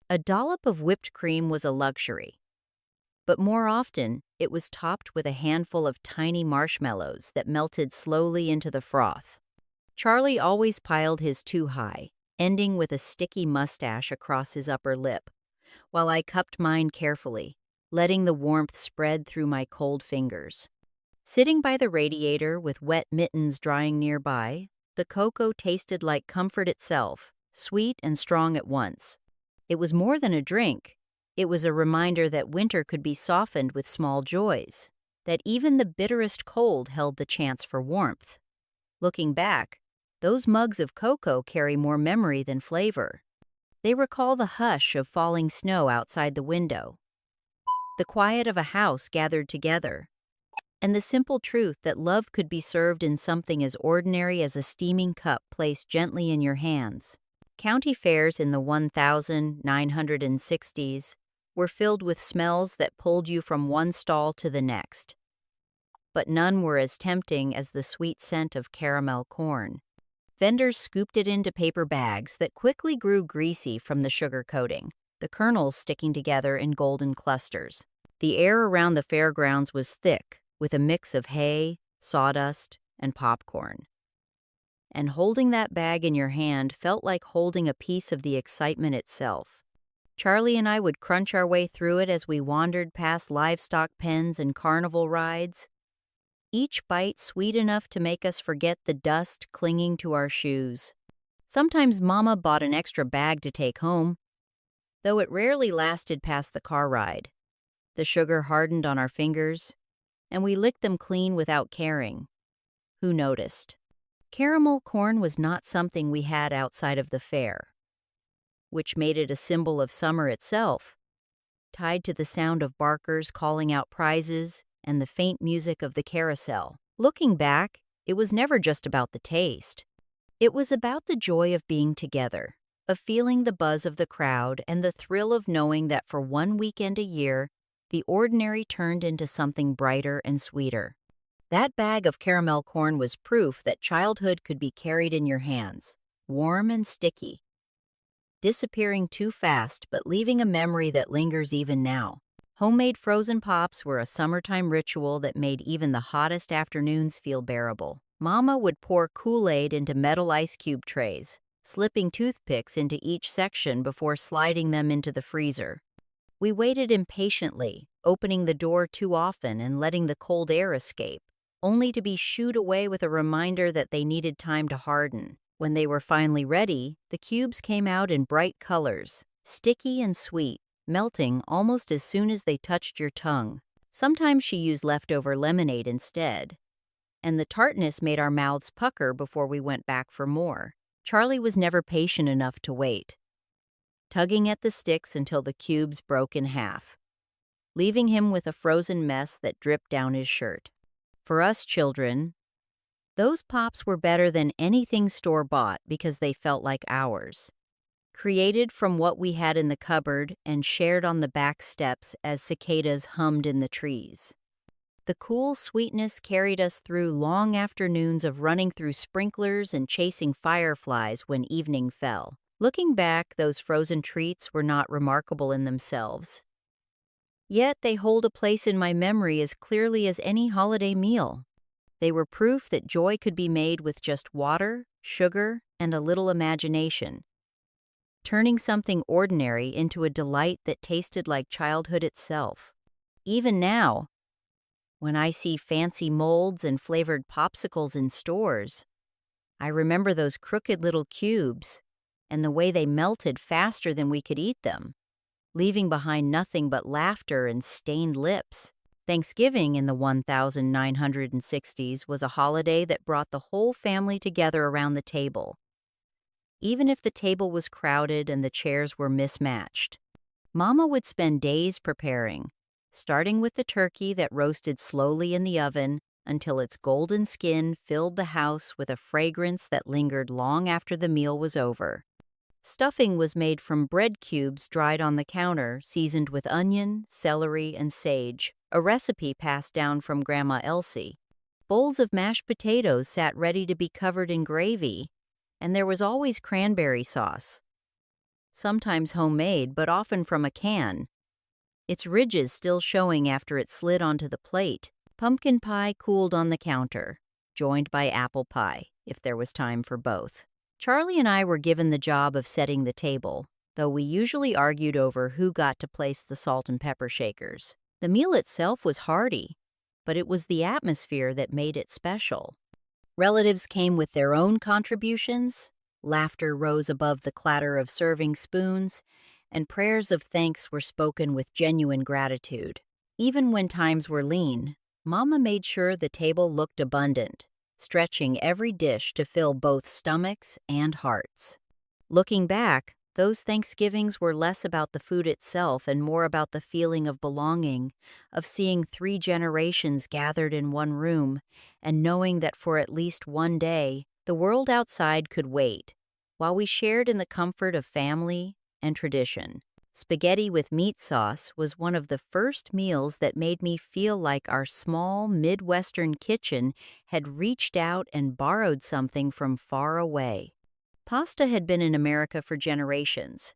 A dollop of whipped cream was a luxury, but more often it was topped with a handful of tiny marshmallows that melted slowly into the froth. Charlie always piled his too high, ending with a sticky mustache across his upper lip, while I cupped mine carefully, letting the warmth spread through my cold fingers. Sitting by the radiator with wet mittens drying nearby, the cocoa tasted like comfort itself, sweet and strong at once. It was more than a drink. It was a reminder that winter could be softened with small joys, that even the bitterest cold held the chance for warmth. Looking back, those mugs of cocoa carry more memory than flavor. They recall the hush of falling snow outside the window, the quiet of a house gathered together, and the simple truth that love could be served in something as ordinary as a steaming cup placed gently in your hands. County fairs in the 1960s were filled with smells that pulled you from one stall to the next, but none were as tempting as the sweet scent of caramel corn. Vendors scooped it into paper bags that quickly grew greasy from the sugar coating, the kernels sticking together in golden clusters. The air around the fairgrounds was thick, with a mix of hay, sawdust, and popcorn. And holding that bag in your hand felt like holding a piece of the excitement itself. Charlie and I would crunch our way through it as we wandered past livestock pens and carnival rides, each bite sweet enough to make us forget the dust clinging to our shoes. Sometimes Mama bought an extra bag to take home, though it rarely lasted past the car ride. The sugar hardened on our fingers, and we licked them clean without caring. Who noticed? Caramel corn was not something we had outside of the fair, which made it a symbol of summer itself, tied to the sound of barkers calling out prizes and the faint music of the carousel. Looking back, it was never just about the taste. It was about the joy of being together, of feeling the buzz of the crowd and the thrill of knowing that for one weekend a year, the ordinary turned into something brighter and sweeter. That bag of caramel corn was proof that childhood could be carried in your hands, warm and sticky, disappearing too fast but leaving a memory that lingers even now. Homemade frozen pops were a summertime ritual that made even the hottest afternoons feel bearable. Mama would pour Kool-Aid into metal ice cube trays, slipping toothpicks into each section before sliding them into the freezer. We waited impatiently, opening the door too often and letting the cold air escape, only to be shooed away with a reminder that they needed time to harden. When they were finally ready, the cubes came out in bright colors, sticky and sweet, melting almost as soon as they touched your tongue. Sometimes she used leftover lemonade instead, and the tartness made our mouths pucker before we went back for more. Charlie was never patient enough to wait, tugging at the sticks until the cubes broke in half, leaving him with a frozen mess that dripped down his shirt. For us children, those pops were better than anything store-bought because they felt like ours, created from what we had in the cupboard and shared on the back steps as cicadas hummed in the trees. The cool sweetness carried us through long afternoons of running through sprinklers and chasing fireflies when evening fell. Looking back, those frozen treats were not remarkable in themselves. Yet they hold a place in my memory as clearly as any holiday meal. They were proof that joy could be made with just water, sugar, and a little imagination, turning something ordinary into a delight that tasted like childhood itself. Even now, when I see fancy molds and flavored popsicles in stores, I remember those crooked little cubes and the way they melted faster than we could eat them, leaving behind nothing but laughter and stained lips. Thanksgiving in the 1960s was a holiday that brought the whole family together around the table, even if the table was crowded and the chairs were mismatched. Mama would spend days preparing, starting with the turkey that roasted slowly in the oven until its golden skin filled the house with a fragrance that lingered long after the meal was over. Stuffing was made from bread cubes dried on the counter, seasoned with onion, celery, and sage, a recipe passed down from Grandma Elsie. Bowls of mashed potatoes sat ready to be covered in gravy, and there was always cranberry sauce, sometimes homemade but often from a can, its ridges still showing after it slid onto the plate. Pumpkin pie cooled on the counter, joined by apple pie, if there was time for both. Charlie and I were given the job of setting the table, though we usually argued over who got to place the salt and pepper shakers. The meal itself was hearty, but it was the atmosphere that made it special. Relatives came with their own contributions, laughter rose above the clatter of serving spoons, and prayers of thanks were spoken with genuine gratitude. Even when times were lean, Mama made sure the table looked abundant, stretching every dish to fill both stomachs and hearts. Looking back, those Thanksgivings were less about the food itself and more about the feeling of belonging, of seeing 3 generations gathered in one room, and knowing that for at least one day, the world outside could wait, while we shared in the comfort of family and tradition. Spaghetti with meat sauce was one of the first meals that made me feel like our small Midwestern kitchen had reached out and borrowed something from far away. Pasta had been in America for generations,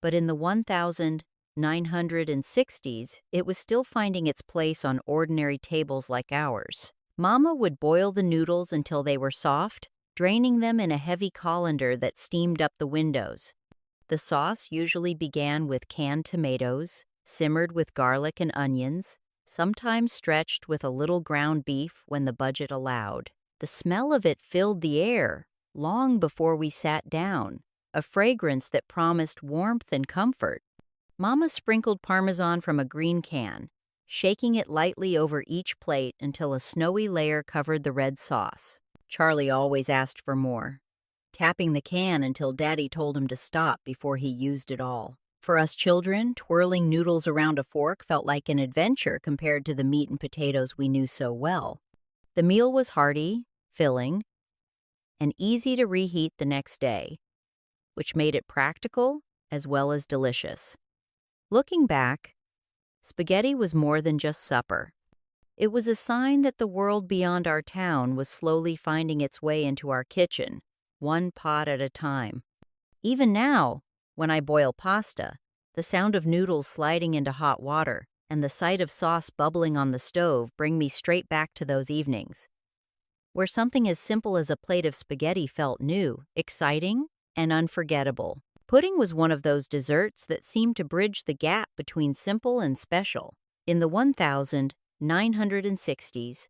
but in the 1960s, it was still finding its place on ordinary tables like ours. Mama would boil the noodles until they were soft, draining them in a heavy colander that steamed up the windows. The sauce usually began with canned tomatoes, simmered with garlic and onions, sometimes stretched with a little ground beef when the budget allowed. The smell of it filled the air long before we sat down, a fragrance that promised warmth and comfort. Mama sprinkled Parmesan from a green can, shaking it lightly over each plate until a snowy layer covered the red sauce. Charlie always asked for more, tapping the can until Daddy told him to stop before he used it all. For us children, twirling noodles around a fork felt like an adventure compared to the meat and potatoes we knew so well. The meal was hearty, filling, and easy to reheat the next day, which made it practical as well as delicious. Looking back, spaghetti was more than just supper. It was a sign that the world beyond our town was slowly finding its way into our kitchen, one pot at a time. Even now, when I boil pasta, the sound of noodles sliding into hot water and the sight of sauce bubbling on the stove bring me straight back to those evenings, where something as simple as a plate of spaghetti felt new, exciting, and unforgettable. Pudding was one of those desserts that seemed to bridge the gap between simple and special. In the 1960s,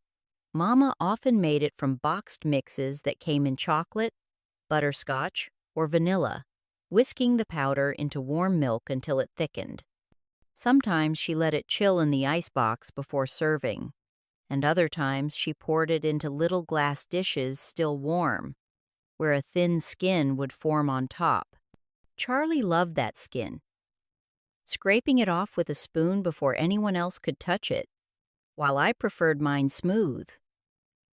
Mama often made it from boxed mixes that came in chocolate, butterscotch, or vanilla, whisking the powder into warm milk until it thickened. Sometimes she let it chill in the icebox before serving, and other times she poured it into little glass dishes still warm, where a thin skin would form on top. Charlie loved that skin, scraping it off with a spoon before anyone else could touch it, while I preferred mine smooth,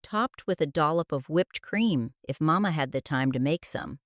topped with a dollop of whipped cream if Mama had the time to make some.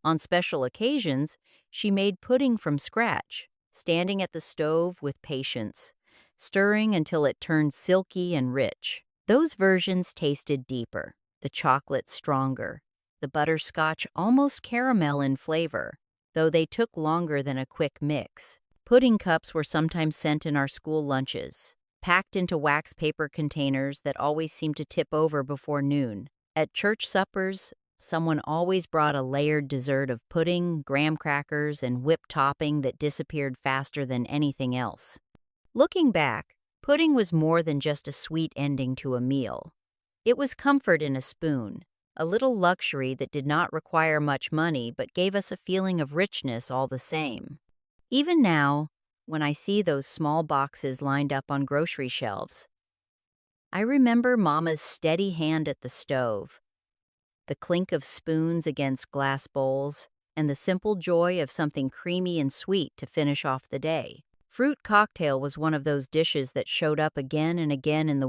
On special occasions, she made pudding from scratch, standing at the stove with patience, stirring until it turned silky and rich. Those versions tasted deeper, the chocolate stronger, the butterscotch almost caramel in flavor, though they took longer than a quick mix. Pudding cups were sometimes sent in our school lunches, packed into wax paper containers that always seemed to tip over before noon. At church suppers, someone always brought a layered dessert of pudding, graham crackers, and whipped topping that disappeared faster than anything else. Looking back, pudding was more than just a sweet ending to a meal. It was comfort in a spoon, a little luxury that did not require much money but gave us a feeling of richness all the same. Even now, when I see those small boxes lined up on grocery shelves, I remember Mama's steady hand at the stove, the clink of spoons against glass bowls, and the simple joy of something creamy and sweet to finish off the day. Fruit cocktail was one of those dishes that showed up again and again in the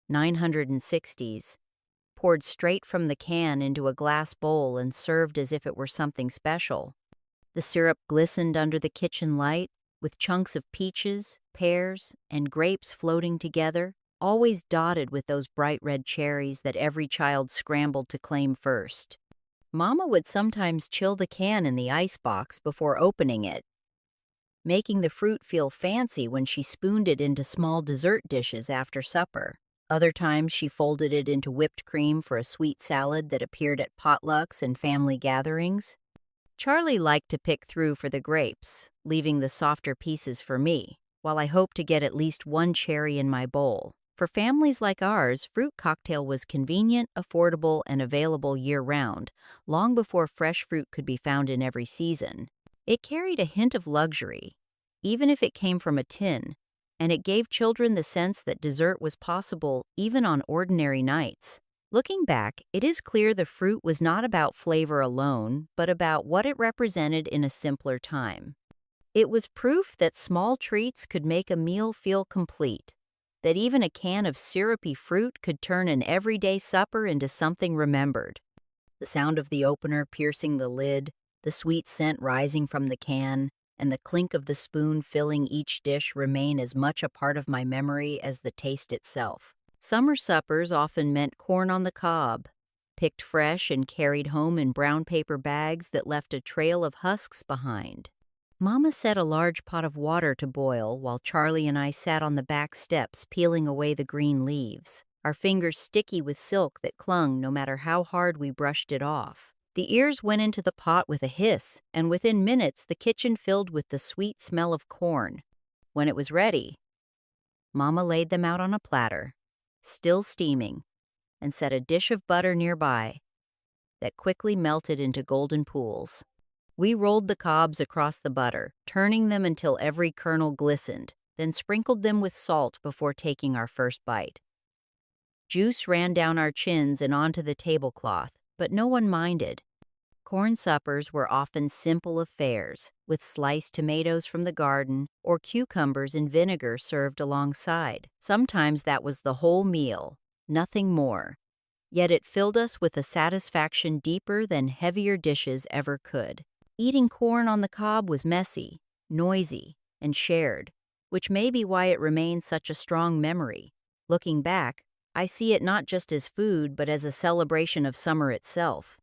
1960s, poured straight from the can into a glass bowl and served as if it were something special. The syrup glistened under the kitchen light, with chunks of peaches, pears, and grapes floating together, always dotted with those bright red cherries that every child scrambled to claim first. Mama would sometimes chill the can in the icebox before opening it, making the fruit feel fancy when she spooned it into small dessert dishes after supper. Other times she folded it into whipped cream for a sweet salad that appeared at potlucks and family gatherings. Charlie liked to pick through for the grapes, leaving the softer pieces for me, while I hoped to get at least one cherry in my bowl. For families like ours, fruit cocktail was convenient, affordable, and available year-round, long before fresh fruit could be found in every season. It carried a hint of luxury, even if it came from a tin, and it gave children the sense that dessert was possible even on ordinary nights. Looking back, it is clear the fruit was not about flavor alone, but about what it represented in a simpler time. It was proof that small treats could make a meal feel complete, that even a can of syrupy fruit could turn an everyday supper into something remembered. The sound of the opener piercing the lid, the sweet scent rising from the can, and the clink of the spoon filling each dish remain as much a part of my memory as the taste itself. Summer suppers often meant corn on the cob, picked fresh and carried home in brown paper bags that left a trail of husks behind. Mama set a large pot of water to boil while Charlie and I sat on the back steps peeling away the green leaves, our fingers sticky with silk that clung no matter how hard we brushed it off. The ears went into the pot with a hiss, and within minutes the kitchen filled with the sweet smell of corn. When it was ready, Mama laid them out on a platter, still steaming, and set a dish of butter nearby that quickly melted into golden pools. We rolled the cobs across the butter, turning them until every kernel glistened, then sprinkled them with salt before taking our first bite. Juice ran down our chins and onto the tablecloth, but no one minded. Corn suppers were often simple affairs, with sliced tomatoes from the garden or cucumbers in vinegar served alongside. Sometimes that was the whole meal, nothing more. Yet it filled us with a satisfaction deeper than heavier dishes ever could. Eating corn on the cob was messy, noisy, and shared, which may be why it remains such a strong memory. Looking back, I see it not just as food but as a celebration of summer itself.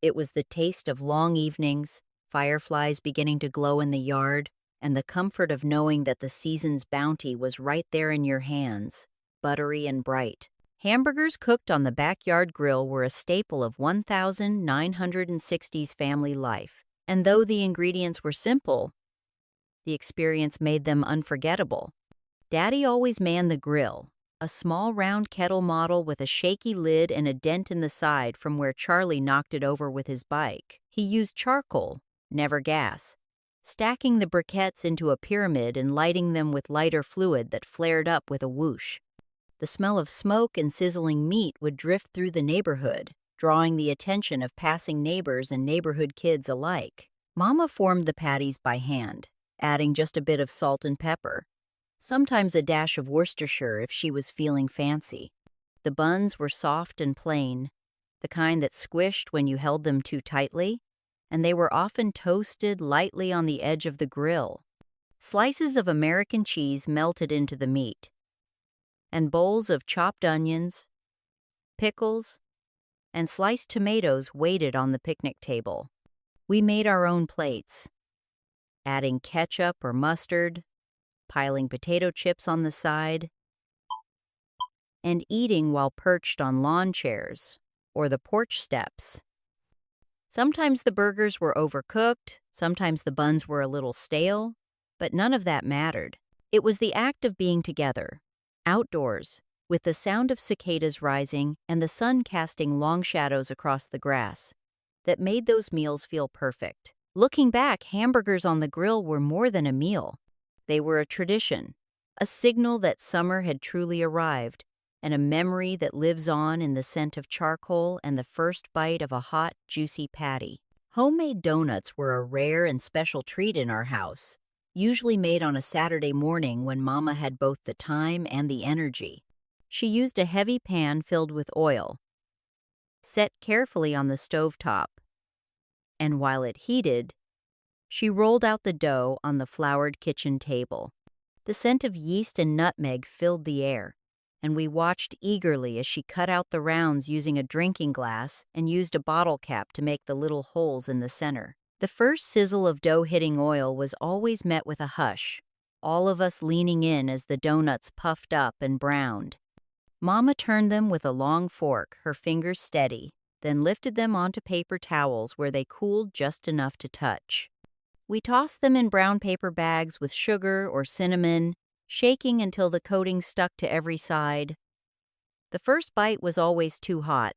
It was the taste of long evenings, fireflies beginning to glow in the yard, and the comfort of knowing that the season's bounty was right there in your hands, buttery and bright. Hamburgers cooked on the backyard grill were a staple of 1960's family life, and though the ingredients were simple, the experience made them unforgettable. Daddy always manned the grill, a small round kettle model with a shaky lid and a dent in the side from where Charlie knocked it over with his bike. He used charcoal, never gas, stacking the briquettes into a pyramid and lighting them with lighter fluid that flared up with a whoosh. The smell of smoke and sizzling meat would drift through the neighborhood, drawing the attention of passing neighbors and neighborhood kids alike. Mama formed the patties by hand, adding just a bit of salt and pepper, sometimes a dash of Worcestershire if she was feeling fancy. The buns were soft and plain, the kind that squished when you held them too tightly, and they were often toasted lightly on the edge of the grill. Slices of American cheese melted into the meat, and bowls of chopped onions, pickles, and sliced tomatoes waited on the picnic table. We made our own plates, adding ketchup or mustard, piling potato chips on the side, and eating while perched on lawn chairs or the porch steps. Sometimes the burgers were overcooked, sometimes the buns were a little stale, but none of that mattered. It was the act of being together, outdoors, with the sound of cicadas rising and the sun casting long shadows across the grass, that made those meals feel perfect. Looking back, hamburgers on the grill were more than a meal. They were a tradition, a signal that summer had truly arrived, and a memory that lives on in the scent of charcoal and the first bite of a hot, juicy patty. Homemade donuts were a rare and special treat in our house, usually made on a Saturday morning when Mama had both the time and the energy. She used a heavy pan filled with oil, set carefully on the stovetop, and while it heated, she rolled out the dough on the floured kitchen table. The scent of yeast and nutmeg filled the air, and we watched eagerly as she cut out the rounds using a drinking glass and used a bottle cap to make the little holes in the center. The first sizzle of dough hitting oil was always met with a hush, all of us leaning in as the donuts puffed up and browned. Mama turned them with a long fork, her fingers steady, then lifted them onto paper towels where they cooled just enough to touch. We tossed them in brown paper bags with sugar or cinnamon, shaking until the coating stuck to every side. The first bite was always too hot,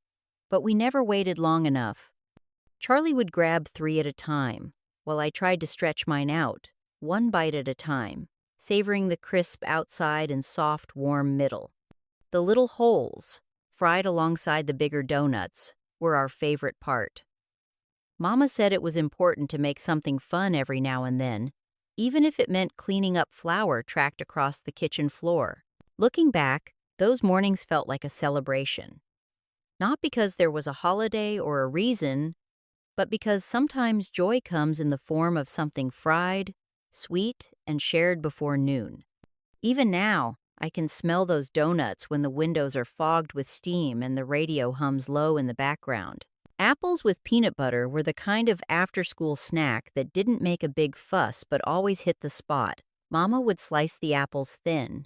but we never waited long enough. Charlie would grab 3 at a time, while I tried to stretch mine out, 1 bite at a time, savoring the crisp outside and soft, warm middle. The little holes, fried alongside the bigger donuts, were our favorite part. Mama said it was important to make something fun every now and then, even if it meant cleaning up flour tracked across the kitchen floor. Looking back, those mornings felt like a celebration. Not because there was a holiday or a reason, but because sometimes joy comes in the form of something fried, sweet, and shared before noon. Even now, I can smell those donuts when the windows are fogged with steam and the radio hums low in the background. Apples with peanut butter were the kind of after-school snack that didn't make a big fuss but always hit the spot. Mama would slice the apples thin,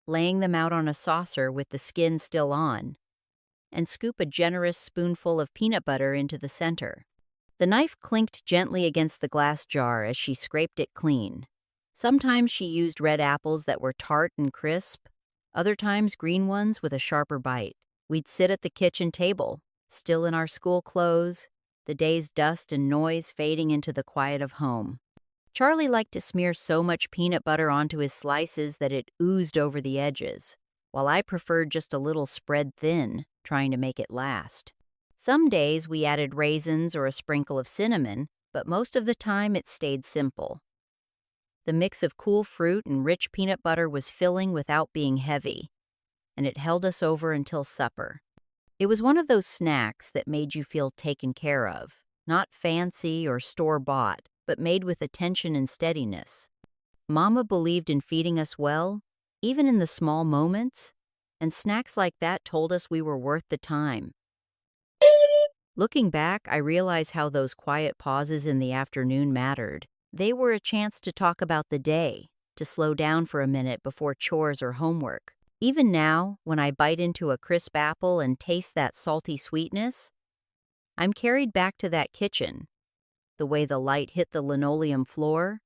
laying them out on a saucer with the skin still on, and scoop a generous spoonful of peanut butter into the center. The knife clinked gently against the glass jar as she scraped it clean. Sometimes she used red apples that were tart and crisp, other times green ones with a sharper bite. We'd sit at the kitchen table, still in our school clothes, the day's dust and noise fading into the quiet of home. Charlie liked to smear so much peanut butter onto his slices that it oozed over the edges, while I preferred just a little spread thin, trying to make it last. Some days we added raisins or a sprinkle of cinnamon, but most of the time it stayed simple. The mix of cool fruit and rich peanut butter was filling without being heavy, and it held us over until supper. It was one of those snacks that made you feel taken care of, not fancy or store-bought, but made with attention and steadiness. Mama believed in feeding us well, even in the small moments, and snacks like that told us we were worth the time. Looking back, I realize how those quiet pauses in the afternoon mattered. They were a chance to talk about the day, to slow down for a minute before chores or homework. Even now, when I bite into a crisp apple and taste that salty sweetness, I'm carried back to that kitchen, the way the light hit the linoleum floor,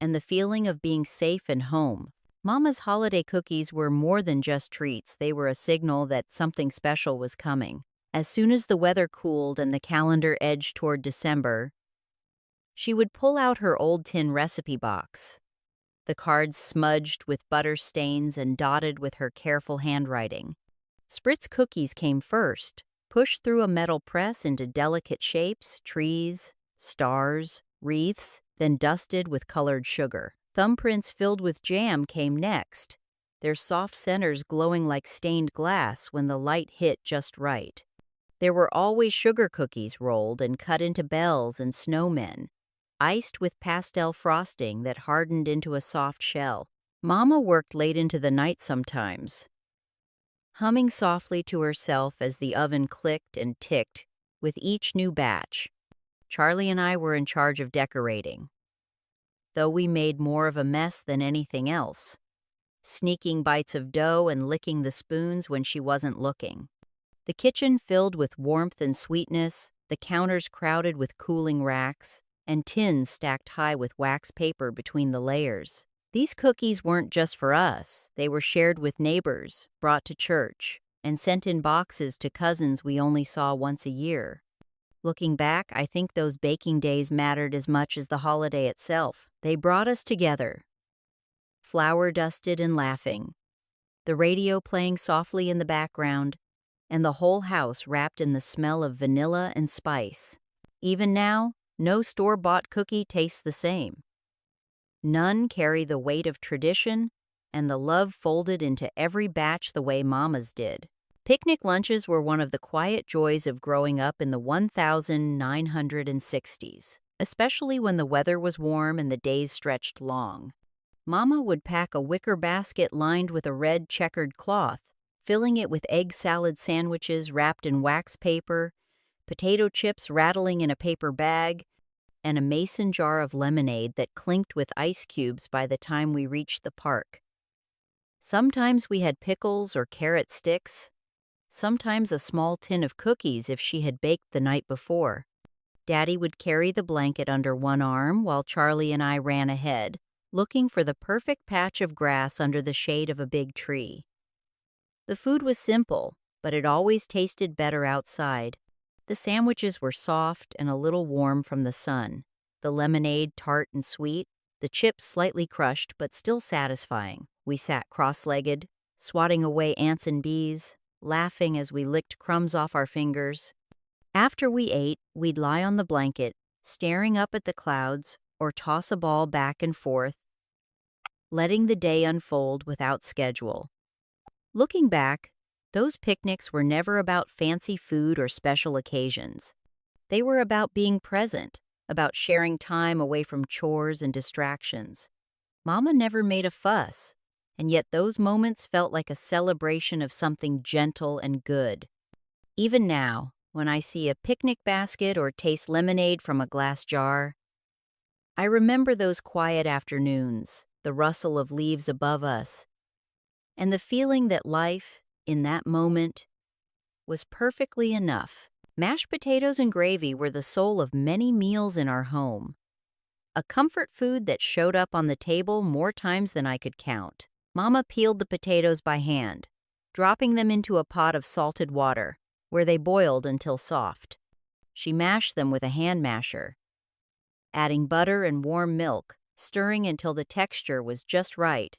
and the feeling of being safe and home. Mama's holiday cookies were more than just treats, they were a signal that something special was coming. As soon as the weather cooled and the calendar edged toward December, she would pull out her old tin recipe box, the cards smudged with butter stains and dotted with her careful handwriting. Spritz cookies came first, pushed through a metal press into delicate shapes, trees, stars, wreaths, then dusted with colored sugar. Thumbprints filled with jam came next, their soft centers glowing like stained glass when the light hit just right. There were always sugar cookies rolled and cut into bells and snowmen, iced with pastel frosting that hardened into a soft shell. Mama worked late into the night sometimes, humming softly to herself as the oven clicked and ticked with each new batch. Charlie and I were in charge of decorating, though we made more of a mess than anything else, sneaking bites of dough and licking the spoons when she wasn't looking. The kitchen filled with warmth and sweetness, the counters crowded with cooling racks, and tins stacked high with wax paper between the layers. These cookies weren't just for us, they were shared with neighbors, brought to church, and sent in boxes to cousins we only saw once a year. Looking back, I think those baking days mattered as much as the holiday itself. They brought us together, flour-dusted and laughing, the radio playing softly in the background, and the whole house wrapped in the smell of vanilla and spice. Even now, no store-bought cookie tastes the same. None carry the weight of tradition and the love folded into every batch the way Mama's did. Picnic lunches were one of the quiet joys of growing up in the 1960s, especially when the weather was warm and the days stretched long. Mama would pack a wicker basket lined with a red checkered cloth, filling it with egg salad sandwiches wrapped in wax paper, potato chips rattling in a paper bag, and a mason jar of lemonade that clinked with ice cubes by the time we reached the park. Sometimes we had pickles or carrot sticks, sometimes a small tin of cookies if she had baked the night before. Daddy would carry the blanket under one arm while Charlie and I ran ahead, looking for the perfect patch of grass under the shade of a big tree. The food was simple, but it always tasted better outside. The sandwiches were soft and a little warm from the sun, the lemonade tart and sweet, the chips slightly crushed but still satisfying. We sat cross-legged, swatting away ants and bees, laughing as we licked crumbs off our fingers. After we ate, we'd lie on the blanket, staring up at the clouds or toss a ball back and forth, letting the day unfold without schedule. Looking back, those picnics were never about fancy food or special occasions. They were about being present, about sharing time away from chores and distractions. Mama never made a fuss, and yet those moments felt like a celebration of something gentle and good. Even now, when I see a picnic basket or taste lemonade from a glass jar, I remember those quiet afternoons, the rustle of leaves above us, and the feeling that life, in that moment, was perfectly enough. Mashed potatoes and gravy were the soul of many meals in our home, a comfort food that showed up on the table more times than I could count. Mama peeled the potatoes by hand, dropping them into a pot of salted water, where they boiled until soft. She mashed them with a hand masher, adding butter and warm milk, stirring until the texture was just right.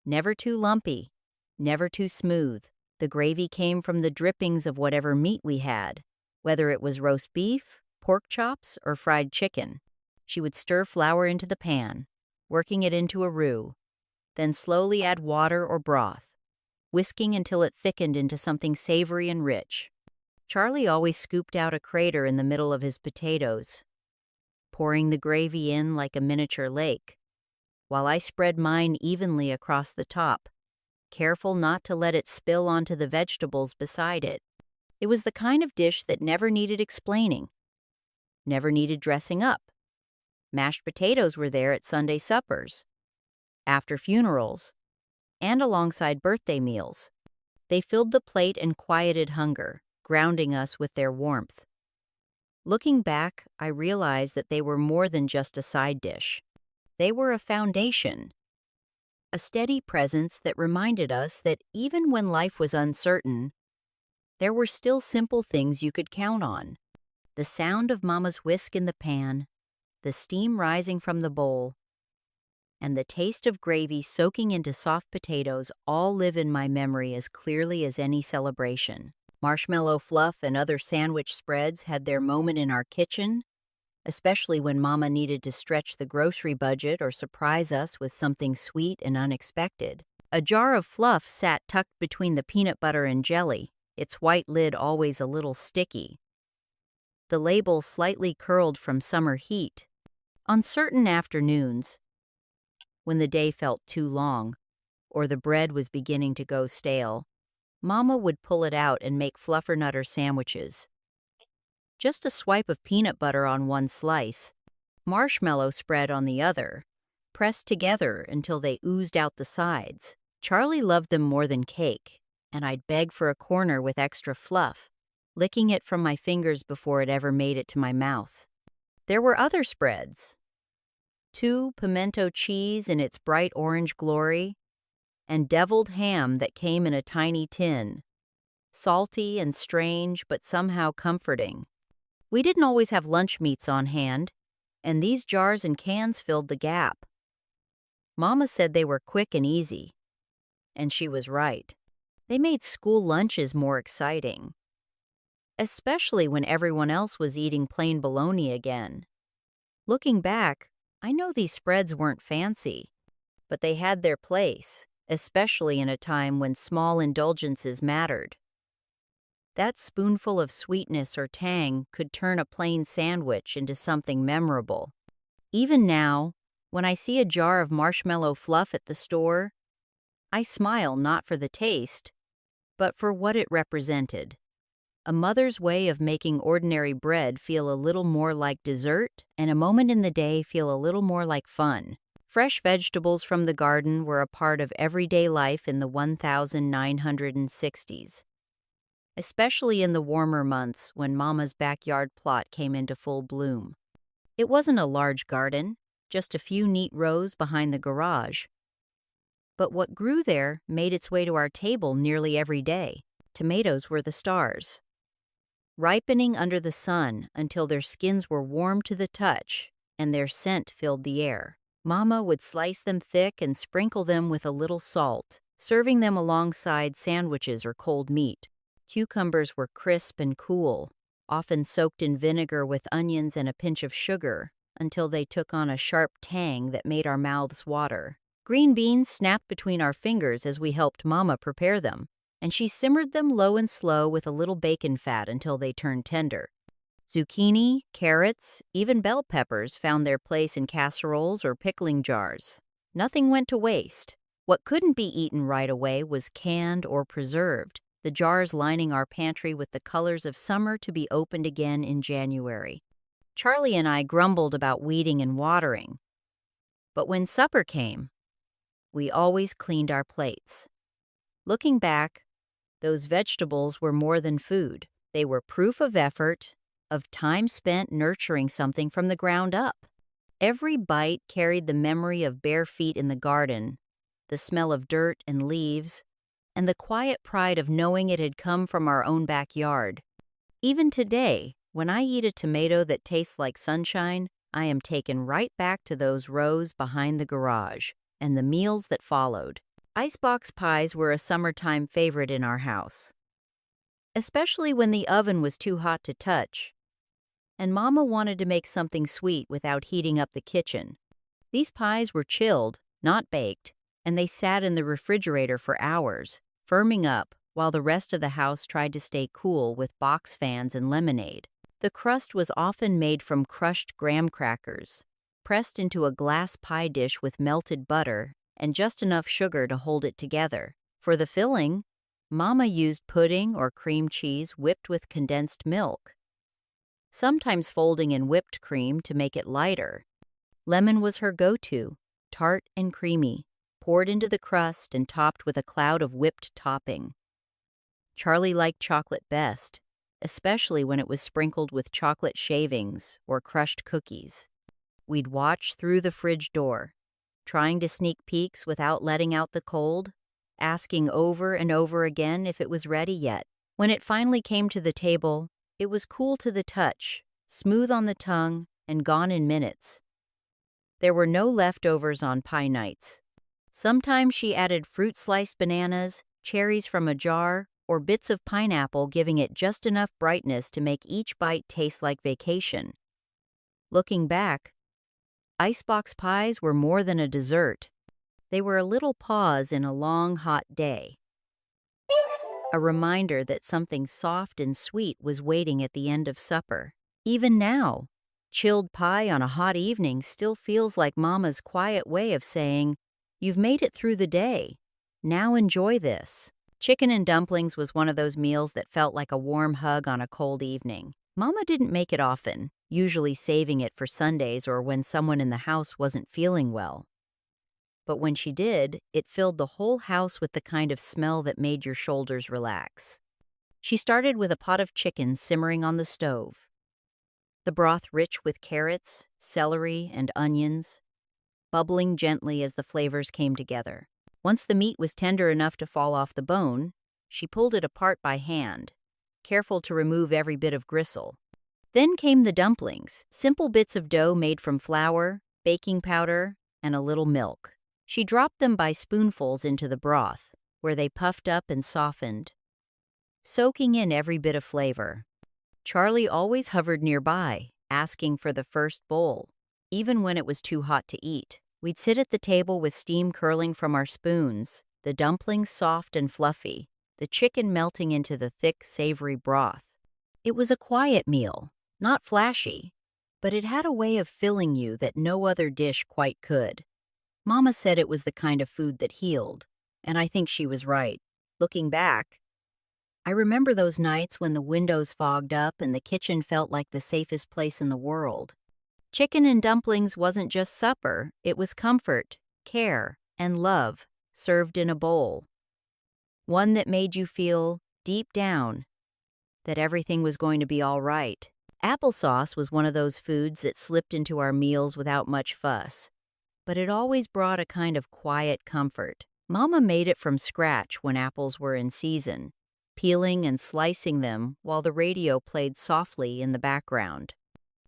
Never too lumpy, never too smooth. The gravy came from the drippings of whatever meat we had, whether it was roast beef, pork chops, or fried chicken. She would stir flour into the pan, working it into a roux, then slowly add water or broth, whisking until it thickened into something savory and rich. Charlie always scooped out a crater in the middle of his potatoes, pouring the gravy in like a miniature lake, while I spread mine evenly across the top, careful not to let it spill onto the vegetables beside it. It was the kind of dish that never needed explaining, never needed dressing up. Mashed potatoes were there at Sunday suppers, after funerals, and alongside birthday meals. They filled the plate and quieted hunger, grounding us with their warmth. Looking back, I realized that they were more than just a side dish. They were a foundation, a steady presence that reminded us that even when life was uncertain, there were still simple things you could count on. The sound of Mama's whisk in the pan, the steam rising from the bowl, and the taste of gravy soaking into soft potatoes all live in my memory as clearly as any celebration. Marshmallow fluff and other sandwich spreads had their moment in our kitchen, especially when Mama needed to stretch the grocery budget or surprise us with something sweet and unexpected. A jar of fluff sat tucked between the peanut butter and jelly, its white lid always a little sticky. The label slightly curled from summer heat. On certain afternoons, when the day felt too long, or the bread was beginning to go stale, Mama would pull it out and make fluffernutter sandwiches. Just a swipe of peanut butter on one slice, marshmallow spread on the other, pressed together until they oozed out the sides. Charlie loved them more than cake, and I'd beg for a corner with extra fluff, licking it from my fingers before it ever made it to my mouth. There were other spreads. 2 pimento cheese in its bright orange glory, and deviled ham that came in a tiny tin. Salty and strange, but somehow comforting. We didn't always have lunch meats on hand, and these jars and cans filled the gap. Mama said they were quick and easy, and she was right. They made school lunches more exciting, especially when everyone else was eating plain bologna again. Looking back, I know these spreads weren't fancy, but they had their place, especially in a time when small indulgences mattered. That spoonful of sweetness or tang could turn a plain sandwich into something memorable. Even now, when I see a jar of marshmallow fluff at the store, I smile not for the taste, but for what it represented. A mother's way of making ordinary bread feel a little more like dessert, and a moment in the day feel a little more like fun. Fresh vegetables from the garden were a part of everyday life in the 1960s, especially in the warmer months when Mama's backyard plot came into full bloom. It wasn't a large garden, just a few neat rows behind the garage. But what grew there made its way to our table nearly every day. Tomatoes were the stars, ripening under the sun until their skins were warm to the touch and their scent filled the air. Mama would slice them thick and sprinkle them with a little salt, serving them alongside sandwiches or cold meat. Cucumbers were crisp and cool, often soaked in vinegar with onions and a pinch of sugar, until they took on a sharp tang that made our mouths water. Green beans snapped between our fingers as we helped Mama prepare them, and she simmered them low and slow with a little bacon fat until they turned tender. Zucchini, carrots, even bell peppers found their place in casseroles or pickling jars. Nothing went to waste. What couldn't be eaten right away was canned or preserved, the jars lining our pantry with the colors of summer to be opened again in January. Charlie and I grumbled about weeding and watering, but when supper came, we always cleaned our plates. Looking back, those vegetables were more than food. They were proof of effort, of time spent nurturing something from the ground up. Every bite carried the memory of bare feet in the garden, the smell of dirt and leaves, and the quiet pride of knowing it had come from our own backyard. Even today, when I eat a tomato that tastes like sunshine, I am taken right back to those rows behind the garage and the meals that followed. Icebox pies were a summertime favorite in our house, especially when the oven was too hot to touch, and Mama wanted to make something sweet without heating up the kitchen. These pies were chilled, not baked, and they sat in the refrigerator for hours, firming up while the rest of the house tried to stay cool with box fans and lemonade. The crust was often made from crushed graham crackers, pressed into a glass pie dish with melted butter and just enough sugar to hold it together. For the filling, Mama used pudding or cream cheese whipped with condensed milk, sometimes folding in whipped cream to make it lighter. Lemon was her go-to, tart and creamy. poured into the crust and topped with a cloud of whipped topping. Charlie liked chocolate best, especially when it was sprinkled with chocolate shavings or crushed cookies. We'd watch through the fridge door, trying to sneak peeks without letting out the cold, asking over and over again if it was ready yet. When it finally came to the table, it was cool to the touch, smooth on the tongue, and gone in minutes. There were no leftovers on pie nights. Sometimes she added fruit-sliced bananas, cherries from a jar, or bits of pineapple, giving it just enough brightness to make each bite taste like vacation. Looking back, icebox pies were more than a dessert. They were a little pause in a long, hot day. A reminder that something soft and sweet was waiting at the end of supper. Even now, chilled pie on a hot evening still feels like Mama's quiet way of saying, "You've made it through the day. Now enjoy this." Chicken and dumplings was one of those meals that felt like a warm hug on a cold evening. Mama didn't make it often, usually saving it for Sundays or when someone in the house wasn't feeling well. But when she did, it filled the whole house with the kind of smell that made your shoulders relax. She started with a pot of chicken simmering on the stove, the broth rich with carrots, celery, and onions, bubbling gently as the flavors came together. Once the meat was tender enough to fall off the bone, she pulled it apart by hand, careful to remove every bit of gristle. Then came the dumplings, simple bits of dough made from flour, baking powder, and a little milk. She dropped them by spoonfuls into the broth, where they puffed up and softened, soaking in every bit of flavor. Charlie always hovered nearby, asking for the first bowl, even when it was too hot to eat. We'd sit at the table with steam curling from our spoons, the dumplings soft and fluffy, the chicken melting into the thick, savory broth. It was a quiet meal, not flashy, but it had a way of filling you that no other dish quite could. Mama said it was the kind of food that healed, and I think she was right. Looking back, I remember those nights when the windows fogged up and the kitchen felt like the safest place in the world. Chicken and dumplings wasn't just supper, it was comfort, care, and love served in a bowl. One that made you feel, deep down, that everything was going to be all right. Applesauce was one of those foods that slipped into our meals without much fuss, but it always brought a kind of quiet comfort. Mama made it from scratch when apples were in season, peeling and slicing them while the radio played softly in the background.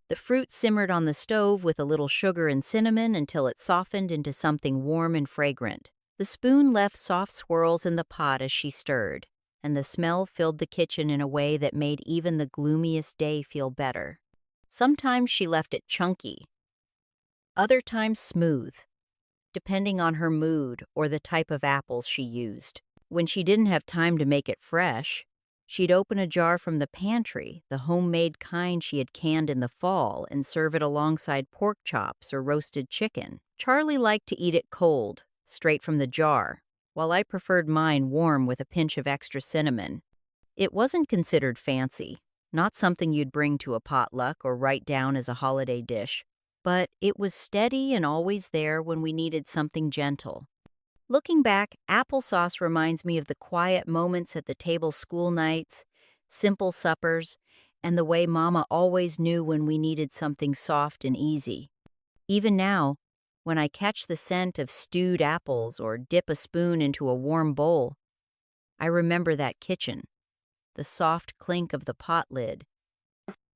The fruit simmered on the stove with a little sugar and cinnamon until it softened into something warm and fragrant. The spoon left soft swirls in the pot as she stirred, and the smell filled the kitchen in a way that made even the gloomiest day feel better. Sometimes she left it chunky, other times smooth, depending on her mood or the type of apples she used. When she didn't have time to make it fresh, she'd open a jar from the pantry, the homemade kind she had canned in the fall, and serve it alongside pork chops or roasted chicken. Charlie liked to eat it cold, straight from the jar, while I preferred mine warm with a pinch of extra cinnamon. It wasn't considered fancy, not something you'd bring to a potluck or write down as a holiday dish, but it was steady and always there when we needed something gentle. Looking back, applesauce reminds me of the quiet moments at the table school nights, simple suppers, and the way Mama always knew when we needed something soft and easy. Even now, when I catch the scent of stewed apples or dip a spoon into a warm bowl, I remember that kitchen, the soft clink of the pot lid,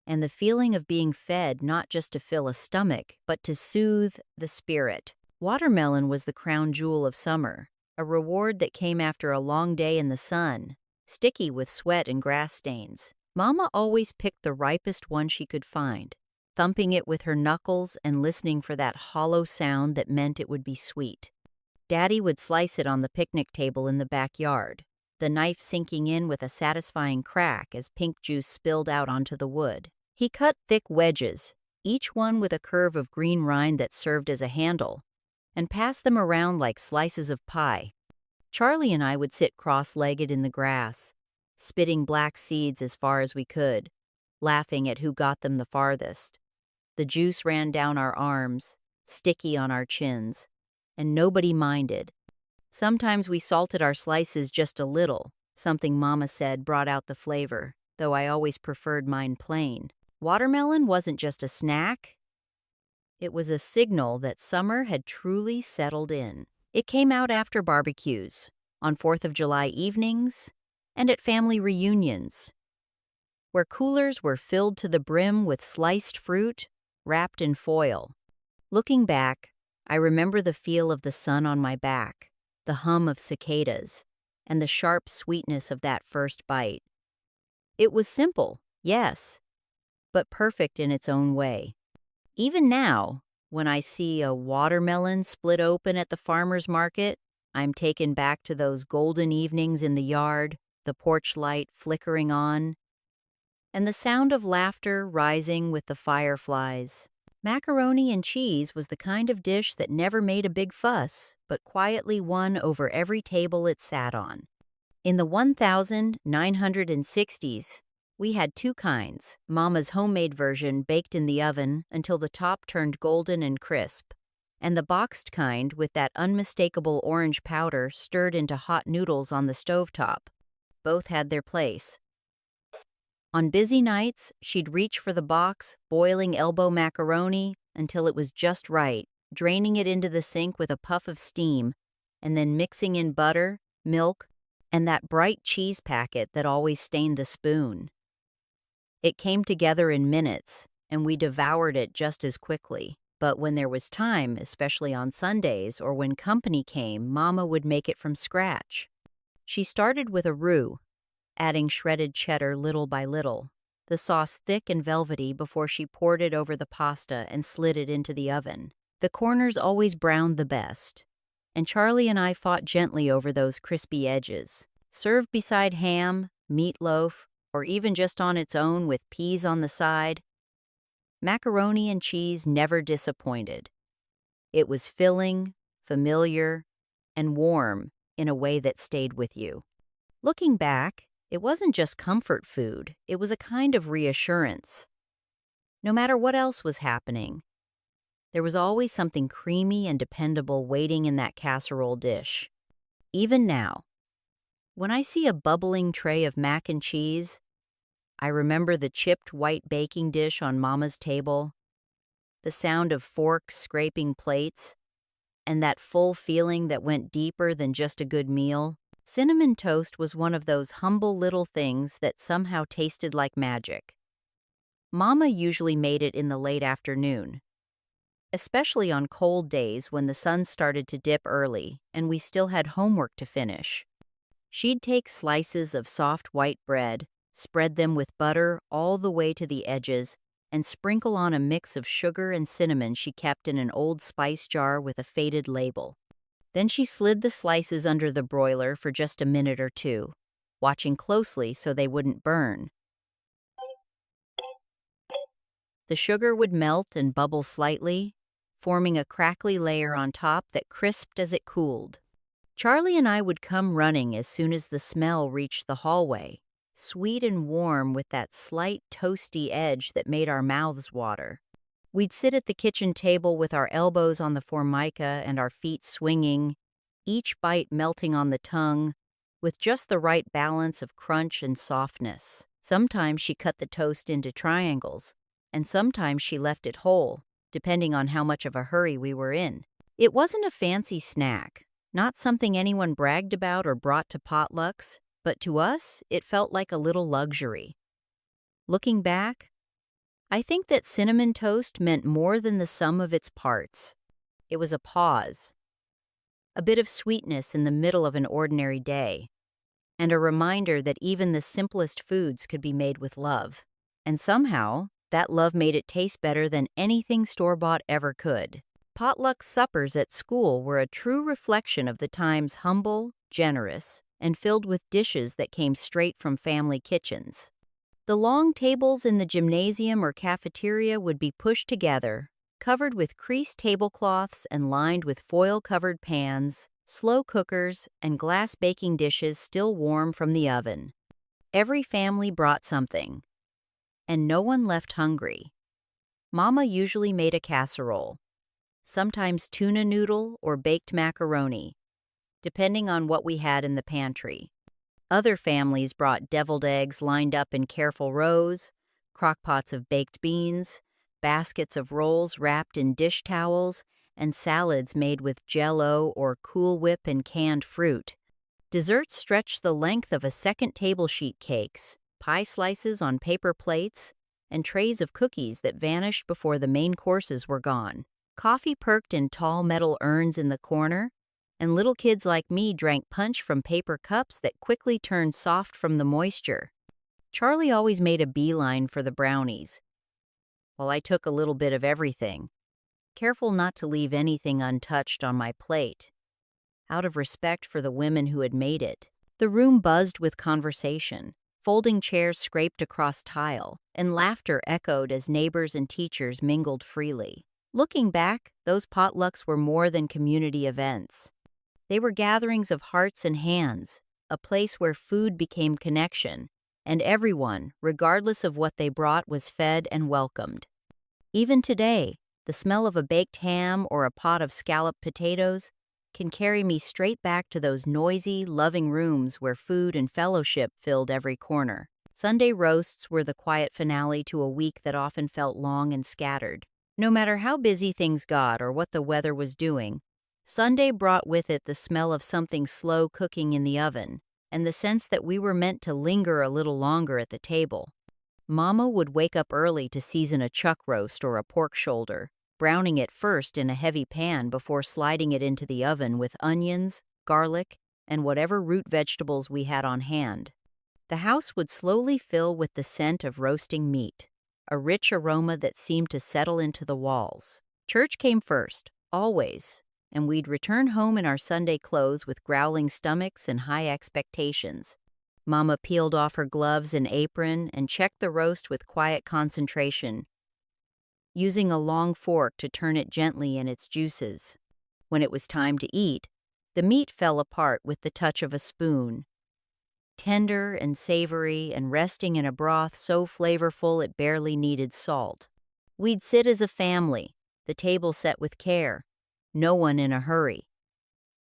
and the feeling of being fed not just to fill a stomach, but to soothe the spirit. Watermelon was the crown jewel of summer, a reward that came after a long day in the sun, sticky with sweat and grass stains. Mama always picked the ripest one she could find, thumping it with her knuckles and listening for that hollow sound that meant it would be sweet. Daddy would slice it on the picnic table in the backyard, the knife sinking in with a satisfying crack as pink juice spilled out onto the wood. He cut thick wedges, each one with a curve of green rind that served as a handle, and passed them around like slices of pie. Charlie and I would sit cross-legged in the grass, spitting black seeds as far as we could, laughing at who got them the farthest. The juice ran down our arms, sticky on our chins, and nobody minded. Sometimes we salted our slices just a little, something Mama said brought out the flavor, though I always preferred mine plain. Watermelon wasn't just a snack, it was a signal that summer had truly settled in. It came out after barbecues, on 4th of July evenings, and at family reunions, where coolers were filled to the brim with sliced fruit wrapped in foil. Looking back, I remember the feel of the sun on my back, the hum of cicadas, and the sharp sweetness of that first bite. It was simple, yes, but perfect in its own way. Even now, when I see a watermelon split open at the farmer's market, I'm taken back to those golden evenings in the yard, the porch light flickering on, and the sound of laughter rising with the fireflies. Macaroni and cheese was the kind of dish that never made a big fuss, but quietly won over every table it sat on. In the 1960s, we had two kinds: Mama's homemade version baked in the oven until the top turned golden and crisp, and the boxed kind with that unmistakable orange powder stirred into hot noodles on the stovetop. Both had their place. On busy nights, she'd reach for the box, boiling elbow macaroni until it was just right, draining it into the sink with a puff of steam, and then mixing in butter, milk, and that bright cheese packet that always stained the spoon. It came together in minutes, and we devoured it just as quickly. But when there was time, especially on Sundays or when company came, Mama would make it from scratch. She started with a roux, adding shredded cheddar little by little, the sauce thick and velvety before she poured it over the pasta and slid it into the oven. The corners always browned the best, and Charlie and I fought gently over those crispy edges. Served beside ham, meatloaf, or even just on its own with peas on the side, macaroni and cheese never disappointed. It was filling, familiar, and warm in a way that stayed with you. Looking back, it wasn't just comfort food, it was a kind of reassurance. No matter what else was happening, there was always something creamy and dependable waiting in that casserole dish. Even now, when I see a bubbling tray of mac and cheese, I remember the chipped white baking dish on Mama's table, the sound of forks scraping plates, and that full feeling that went deeper than just a good meal. Cinnamon toast was one of those humble little things that somehow tasted like magic. Mama usually made it in the late afternoon, especially on cold days when the sun started to dip early and we still had homework to finish. She'd take slices of soft white bread, spread them with butter all the way to the edges, and sprinkle on a mix of sugar and cinnamon she kept in an old spice jar with a faded label. Then she slid the slices under the broiler for just a minute or two, watching closely so they wouldn't burn. The sugar would melt and bubble slightly, forming a crackly layer on top that crisped as it cooled. Charlie and I would come running as soon as the smell reached the hallway, sweet and warm with that slight toasty edge that made our mouths water. We'd sit at the kitchen table with our elbows on the formica and our feet swinging, each bite melting on the tongue, with just the right balance of crunch and softness. Sometimes she cut the toast into triangles, and sometimes she left it whole, depending on how much of a hurry we were in. It wasn't a fancy snack, not something anyone bragged about or brought to potlucks, but to us, it felt like a little luxury. Looking back, I think that cinnamon toast meant more than the sum of its parts. It was a pause, a bit of sweetness in the middle of an ordinary day, and a reminder that even the simplest foods could be made with love. And somehow, that love made it taste better than anything store-bought ever could. Potluck suppers at school were a true reflection of the times, humble, generous, and filled with dishes that came straight from family kitchens. The long tables in the gymnasium or cafeteria would be pushed together, covered with creased tablecloths and lined with foil-covered pans, slow cookers, and glass baking dishes still warm from the oven. Every family brought something, and no one left hungry. Mama usually made a casserole, sometimes tuna noodle or baked macaroni, depending on what we had in the pantry. Other families brought deviled eggs lined up in careful rows, crockpots of baked beans, baskets of rolls wrapped in dish towels, and salads made with Jell-O or Cool Whip and canned fruit. Desserts stretched the length of a second table sheet cakes, pie slices on paper plates, and trays of cookies that vanished before the main courses were gone. Coffee perked in tall metal urns in the corner, and little kids like me drank punch from paper cups that quickly turned soft from the moisture. Charlie always made a beeline for the brownies, while I took a little bit of everything, careful not to leave anything untouched on my plate, out of respect for the women who had made it. The room buzzed with conversation. Folding chairs scraped across tile, and laughter echoed as neighbors and teachers mingled freely. Looking back, those potlucks were more than community events. They were gatherings of hearts and hands, a place where food became connection, and everyone, regardless of what they brought, was fed and welcomed. Even today, the smell of a baked ham or a pot of scalloped potatoes can carry me straight back to those noisy, loving rooms where food and fellowship filled every corner. Sunday roasts were the quiet finale to a week that often felt long and scattered. No matter how busy things got or what the weather was doing, Sunday brought with it the smell of something slow cooking in the oven, and the sense that we were meant to linger a little longer at the table. Mama would wake up early to season a chuck roast or a pork shoulder, browning it first in a heavy pan before sliding it into the oven with onions, garlic, and whatever root vegetables we had on hand. The house would slowly fill with the scent of roasting meat, a rich aroma that seemed to settle into the walls. Church came first, always, and we'd return home in our Sunday clothes with growling stomachs and high expectations. Mama peeled off her gloves and apron and checked the roast with quiet concentration, using a long fork to turn it gently in its juices. When it was time to eat, the meat fell apart with the touch of a spoon, tender and savory and resting in a broth so flavorful it barely needed salt. We'd sit as a family, the table set with care, no one in a hurry.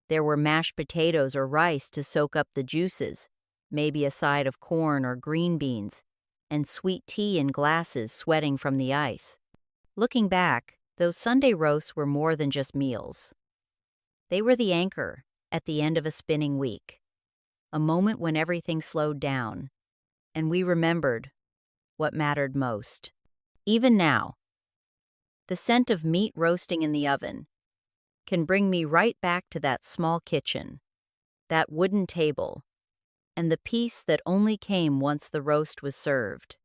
There were mashed potatoes or rice to soak up the juices, maybe a side of corn or green beans, and sweet tea in glasses sweating from the ice. Looking back, those Sunday roasts were more than just meals. They were the anchor at the end of a spinning week, a moment when everything slowed down, and we remembered what mattered most. Even now, the scent of meat roasting in the oven can bring me right back to that small kitchen, that wooden table, and the peace that only came once the roast was served.